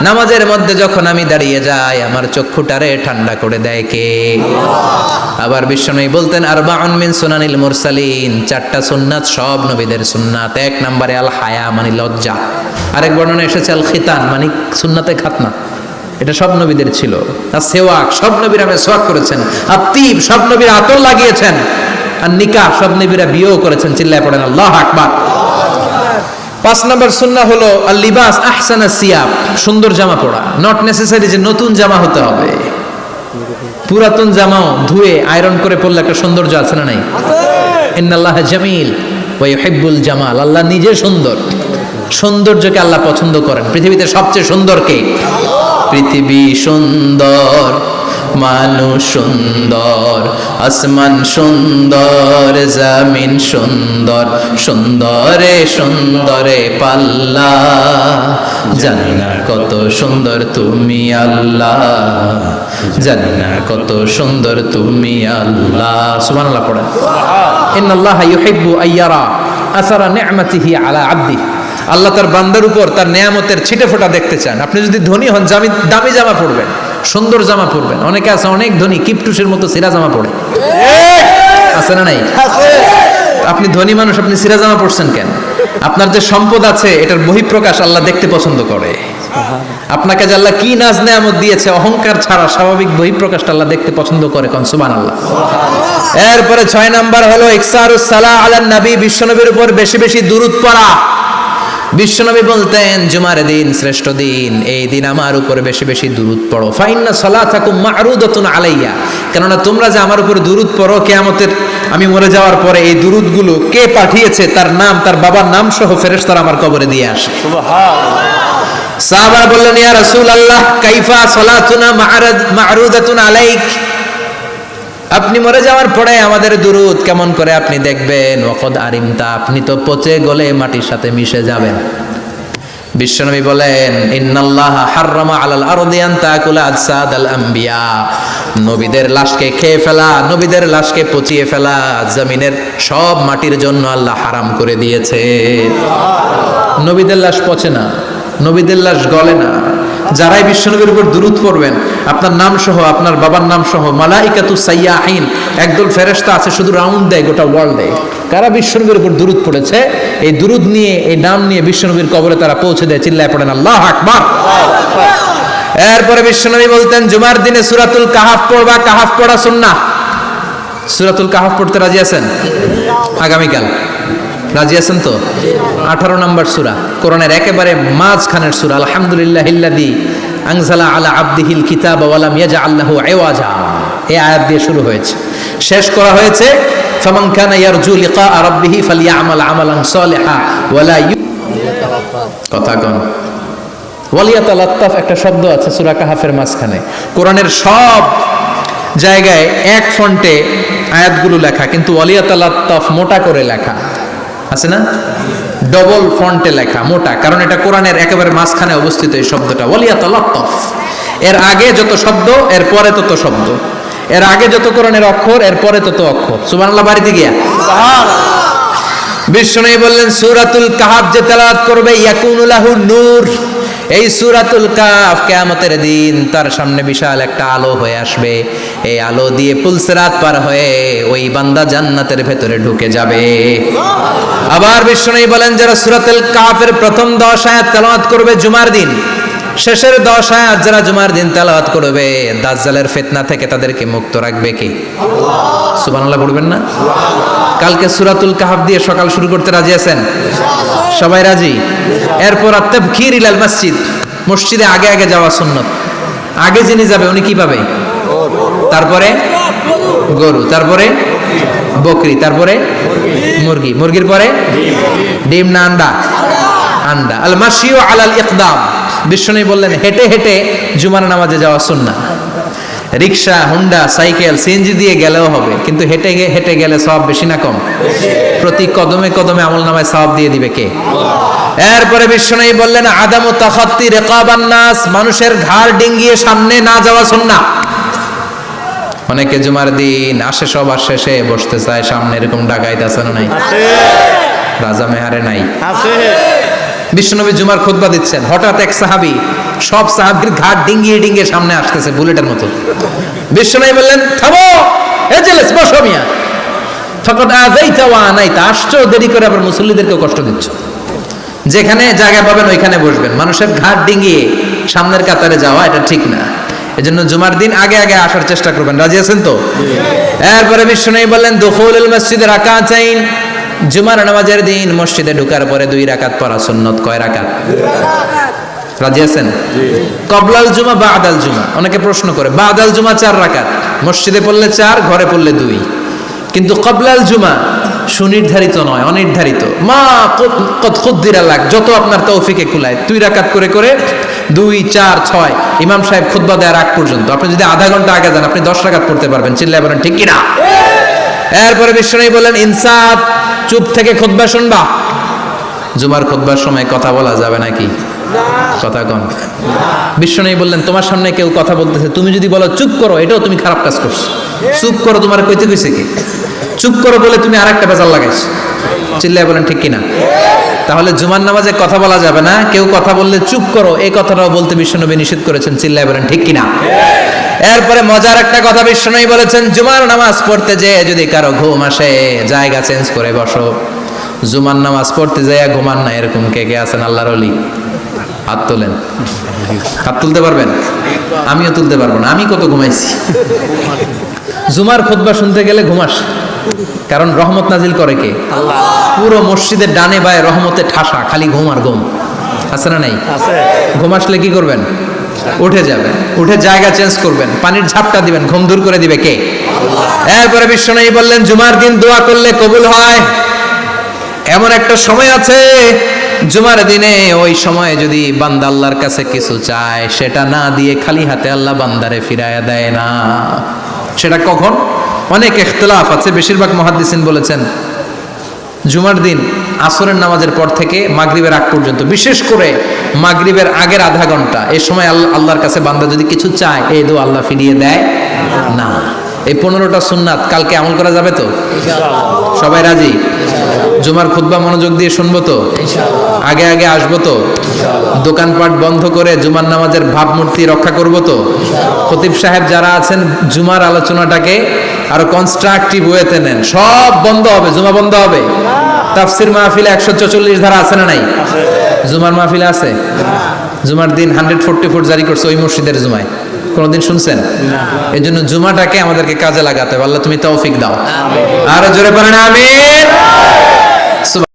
[SPEAKER 1] নামাজের মধ্যে যখন আমি দাঁড়িয়ে যাই আমার চক্ষুটারে ঠান্ডা করে দেয় কে? আবার বিশ্বনবী বলতেন আরবাউন মিন সুনানিল মুরসালিন, 4টা সুন্নাত সব নবীদের সুন্নাত। 1 নম্বরে আল হায়া মানে লজ্জা, আরেক বর্ণনা এসেছে আল খিতান মানে সুন্নাতে খাতনা, এটা সব নবীদের ছিল। আর সেওয়াক, সব নবীরা মেসওয়াক করেছেন। আত্তিব, সব নবীরা আতর লাগিয়েছেন। আর নিকাহ, সব নবীরা বিয়েও করেছেন। চিল্লায় পড়েন আল্লাহু আকবার। 5 নম্বর সুন্নাহ হলো আল লিবাস আহসানা সিয়াব, সুন্দর জামা পরা। নট নেসেসারি যে নতুন জামা হতে হবে, পুরাতন জামাও ধুয়ে আয়রন করে পরলে একটা সৌন্দর্য আছে না নাই? ইন্নাল্লাহা জামিল ওয়া ইউহিব্বুল জামাল, আল্লাহ নিজে সুন্দর, সৌন্দর্যকে আল্লাহ পছন্দ করেন। পৃথিবীতে সবচেয়ে সুন্দর কে? পৃথিবী সুন্দর, মানুষ সুন্দর, আসমান সুন্দর, জমিন সুন্দর, সুন্দরে সুন্দরে পাল্লা, জানি না কত সুন্দর তুমি আল্লাহ, জানি না কত সুন্দর তুমি আল্লাহ। সুবহানাল্লাহ পড়েন। ইন্নাল্লাহা ইউহিব্বু আইয়ারা আসারা নি'মাতিহি আলা আবদিহি, আল্লাহ তার বান্দার উপর তার নেয়ামতের ছিটেফোঁটা দেখতে চান। আপনি যদি ধনী হন দামি জামা পরবেন, সুন্দর জামা পরবেন। অনেকে আছে অনেক ধনী কিপটুসের মতো সিরা জামা পরে, আছে না নাই? আপনি ধনী মানুষ, আপনি সিরা জামা পরছেন কেন? আপনার যে সম্পদ আছে এটার বহিঃপ্রকাশ আল্লাহ দেখতে পছন্দ করে। আপনাকে যে আল্লাহ কি নাজ নেয়ামত দিয়েছে, অহংকার ছাড়া স্বাভাবিক বহিঃপ্রকাশটা আল্লাহ দেখতে পছন্দ করে। কোন সুবহানাল্লাহ। এরপরে 6 নাম্বার হলো ইকসারুস সালাহ আলান নবী, বিশ্বনবীর উপর বেশি বেশি দুরূদ পড়া। বিশ্বনবী বলতেন জুমার দিন শ্রেষ্ঠ দিন, এই দিন আমার উপর বেশি বেশি দুরূদ পড়ো। ফাইন্না সালাতাকুম মা'রুদাতুন আলাইয়া, কেননা তোমরা যে আমার উপর দুরূদ পড়ো, কিয়ামতের আমি মরে যাওয়ার পরে এই দুরূদগুলো কে পাঠিয়েছে তার নাম, তার বাবার নাম সহ ফেরেশতারা আমার কবরে দিয়ে আসে। সুবহানাল্লাহ। সাহাবারা বললেন ইয়া রাসূলুল্লাহ কাইফা সালাতুনা মা'রুদাতুন আলাইক, আপনি মরে যাওয়ার পরে আমাদের দুরূদ কেমন করে আপনি দেখবেন? ওয়াকাদ আরিমতা, আপনি তো পচে গলে মাটির সাথে মিশে যাবেন। বিশ্বনবী বলেন ইন্নাল্লাহা হাররামা আলাল আরদি আন তাকুলা আজসাদাল আম্বিয়া, নবীদের লাশকে খেয়ে ফেলা, নবীদের লাশকে পচিয়ে ফেলা জমিনের সব মাটির জন্য আল্লাহ হারাম করে দিয়েছে। নবীদের লাশ পচে না, নবীদের লাশ গলে না। যারাই বিশ্বনবীর উপর দুরূদ পড়বেন, আপনার নাম সহ, আপনার বাবার নাম সহ, মালাইকাতু সাইয়াহিন, একদল ফেরেশতা আছে শুধু রাউন্ড দেয় গোটা ওয়ার্ল্ডে। কারা বিশ্বনবীর উপর দুরূদ পড়েছে, এই দুরূদ নিয়ে, এই নাম নিয়ে বিশ্বনবীর কবরে তারা পৌঁছে দেয়। চিল্লায় পড়েন আল্লাহু আকবার। এরপরে বিশ্বনবী বলতেন জুমার দিনে সূরাতুল কাহাফ পড়বা, কাহাফ পড়া সুন্নাহ। সূরাতুল কাহাফ পড়তে রাজি আছেন? আগামীকাল রাজি আছেন তো? 18 নম্বর সূরা, কোরআনের একেবারে মাঝখানের সূরা। আলহামদুলিল্লাহিল্লাযী আনজালা আলা আবদিহিল কিতাবা ওয়া লাম ইয়াজআল লাহু ইওয়াজা, এই আয়াত দিয়ে শুরু হয়েছে, শেষ করা হয়েছে ফামান কানা ইয়ারজু লিকা রাব্বিহি ফালইআমাল আমালান সালিহা ওয়া লা কথা কোন ওয়ালিয়াতালাত্তাফ একটা শব্দ আছে সূরা কাহাফের মাঝখানে। কোরআনের সব জায়গায় এক ফন্টে আয়াতগুলো লেখা, কিন্তু ওয়ালিয়াতালাত্তাফ মোটা করে লেখা আছে না? ডবল ফন্টে লেখা, মোটা, কারণ এটা কোরআনের একেবারে মাঝখানে অবস্থিত এই শব্দটা। ওয়ালিয়াতালাত্তাফ, এর আগে যত শব্দ এর পরে তত শব্দ, এর আগে যত কোরআনের অক্ষর এর পরে তত অক্ষর। সুবহানাল্লাহ বাড়িতে গিয়া বিষ্ণু বললেন সূরাতুল কাহফ যে তেলাওয়াত করবে ইয়াকুনু লাহু নূর, এই সূরাতুল কাহফ কিয়ামতের দিন তার সামনে বিশাল একটা আলো হয়ে আসবে। এই আলো দিয়ে পুলসিরাত পার হয়ে ওই বান্দা জান্নাতের ভেতরে ঢুকে যাবে। আবার বিষ্ণু বলেন যারা সূরাতুল কাহফের প্রথম 10 আয়াত তেলাওয়াত করবে জুমার দিন, শেষের 10 আয়াত যারা জুমার দিন তেলাওয়াত করবে, দাজ্জালের ফিতনা থেকে তাদেরকে মুক্ত রাখবে কে? আল্লাহ। সুবহানাল্লাহ পড়বেন না? কালকে সূরাতুল কাহফ দিয়ে সকাল শুরু করতে রাজি আছেন? সবাই রাজি? এরপর আত-তাবকির ইলাল মসজিদ, মসজিদে আগে আগে যাওয়া সুন্নাত। আগে যিনি যাবে উনি কি পাবে? তারপরে গরু, তারপরে বকরি, তারপরে মুরগি, মুরগির পরে ডিম না আন্ডা? আন্ডা। আল মাশিউ আলাল ইকদাম, বিষ্ণু বললেন হেঁটে হেঁটে জুমার নামাজে যাওয়া সুন্নাহ। রিকশা, হুন্ডা, সাইকেল, সিএনজি দিয়ে গেলেও হবে, কিন্তু হেঁটে হেঁটে গেলে সওয়াব বেশি না কম? প্রতি কদমে কদমে আমলনামায় সওয়াব দিয়ে দিবে কে? এরপরে বিষ্ণু বললেন আদামু তাখাত্তি রিকাবান নাস, মানুষের ঘাড় ডিঙ্গিয়ে সামনে না যাওয়া সুন্নাহ। অনেকে জুমার দিন আসে, সবার শেষে বসতে চায় সামনে, এরকম ডাকাইত আছে না নাই? রাজা মেহারে নাই? বিশ্বনবী জুমার খুতবা দিচ্ছেন, হঠাৎ এক সাহাবী সব সাহাবীর ঘাট ডিঙ্গিয়ে ডিঙ্গিয়ে সামনে আসতেছে বুলেটের মতো। বিশ্বনবী বললেন থামো, এজেলেস বসো মিয়া, ফাকাদ আযাইতা ওয়া আনাইতা, আসছো দেরি করে আবার মুসল্লিদেরকে কষ্ট দিচ্ছ। যেখানে জায়গা পাবেন ওইখানে বসবেন, মানুষের ঘাট ডিঙ্গিয়ে সামনের কাতারে যাওয়া এটা ঠিক না। এজন্য জুমার দিন আগে আগে আসার চেষ্টা করবেন। রাজি আছেন তো? এরপরে বিশ্বনবী বললেন দুখুলুল মসজিদে রাকাতাইন, জুমার নামাজের দিন মসজিদে ঢোকার পরে 2 রাকাত পড়া সুন্নাত। কয় রাকাত? রাজি আছেন? কবলাল জুমা বাদাল জুমা, অনেকে প্রশ্ন করে বাদাল জুমা 4 রাকাত, মসজিদে পড়লে 4, ঘরে পড়লে 2, কিন্তু কবলাল জুমা সুনির্ধারিত নয়, অনির্ধারিত। মা কদ খুদ্দিরা লাক, যত আপনার তৌফিকে কুলায় 2 রাকাত করে করে 2, 4, 6 ইমাম সাহেব খুতবা দেওয়ার আগ পর্যন্ত। আপনি যদি আধা ঘন্টা আগে যান আপনি 10 রাকাত পড়তে পারবেন। চিল্লায় বলেন ঠিক কিনা? এরপরে বিশ্বনবী বললেন ইনসাত, চুপ থেকে খুতবা শুনবা। জুমার খুতবার সময় কথা বলা যাবে নাকি? কথা কন। বিশ্বনবী বললেন তোমার সামনে কেউ কথা বলতেছে, তুমি যদি বলো চুপ করো, এটাও তুমি খারাপ কাজ করছো। চুপ করো তোমার কইতে কইছে কি? চুপ করো বলে তুমি আরেকটা বেজাল লাগাইছো। চিল্লায় বলেন ঠিক কিনা? তাহলে জুমার নামাজে কথা বলা যাবে না, কেউ কথা বললে চুপ করো এই কথাটাও বলতে বিশ্বনবী নিষেধ করেছেন। চিল্লায় বলেন ঠিক কিনা? এরপরে মজার একটা কথা বিশ্বনবী বলেছেন, জুমার নামাজ পড়তে যেয়ে যদি কারো ঘুম আসে জায়গা চেঞ্জ করে বসো। জুমার নামাজ পড়তে যেয়ে ঘুমান না, এরকম কে কে আছেন আল্লাহর ওলি? হাত তোলেন। হাত তুলতে পারবেন? আমিও তুলতে পারবো না, আমি কত ঘুমাইছি। জুমার খুতবা শুনতে গেলে ঘুমাস, কারণ রহমত নাজিল করে কে? আল্লাহ। পুরো মসজিদের ডানে বায়ে রহমতে ঠাসা, খালি ঘুম আর ঘুম। আছে না নাই? ঘুম আসলে কি করবেন? উঠে যাবেন, উঠে জায়গা চেঞ্জ করবেন, পানির ঝাপটা দিবেন, ঘুম দূর করে দিবে কে? এরপরে বিশ্বনবী বললেন জুমার দিন দোয়া করলে কবুল হয়। এমন একটা সময় আছে জুমার দিনে, ওই সময়ে যদি বান্দা আল্লাহর কাছে কিছু চায়, সেটা না দিয়ে খালি হাতে আল্লাহ বান্দারে ফিরায়া দেয় না। সেটা কখন? অনেক ইখতিলাফ আছে, বেশিরভাগ মুহাদ্দিসিন বলেছেন জুমার দিন আসরের নামাজের পর থেকে মাগরিবের আগ পর্যন্ত, বিশেষ করে মাগরিবের আগের আধা ঘন্টা, এই সময় আল্লাহর কাছে বান্দা যদি কিছু চায় এই দোয়া আল্লাহ ফিরিয়ে দেয় না। এই 15টা সুন্নাত কালকে আমল করা যাবে তো? সবাই রাজি? জুমার খুতবা মনোযোগ দিয়ে শুনবো তো? আগে আগে আসবো তো? দোকানপাট বন্ধ করে জুমার নামাজের ভাবমূর্তি রক্ষা করবো তো? খতিব সাহেব যারা আছেন জুমার আলোচনাটাকে আরো কনস্ট্রাকটিভ ওয়েতে নেন। সব বন্ধ হবে, জুমা বন্ধ হবে। তাফসির মাহফিলে 144 ধারা আছে না নাই? জুমার মাহফিলে আছে? জুমার দিন 144 জারি করছে ওই মসজিদের জুমায়, কোনদিন শুনছেন? এই জন্য জুমাটাকে আমাদেরকে কাজে লাগাতে হবে। আল্লাহ তুমি তৌফিক দাও। আরো জোরে বলেন আমিন।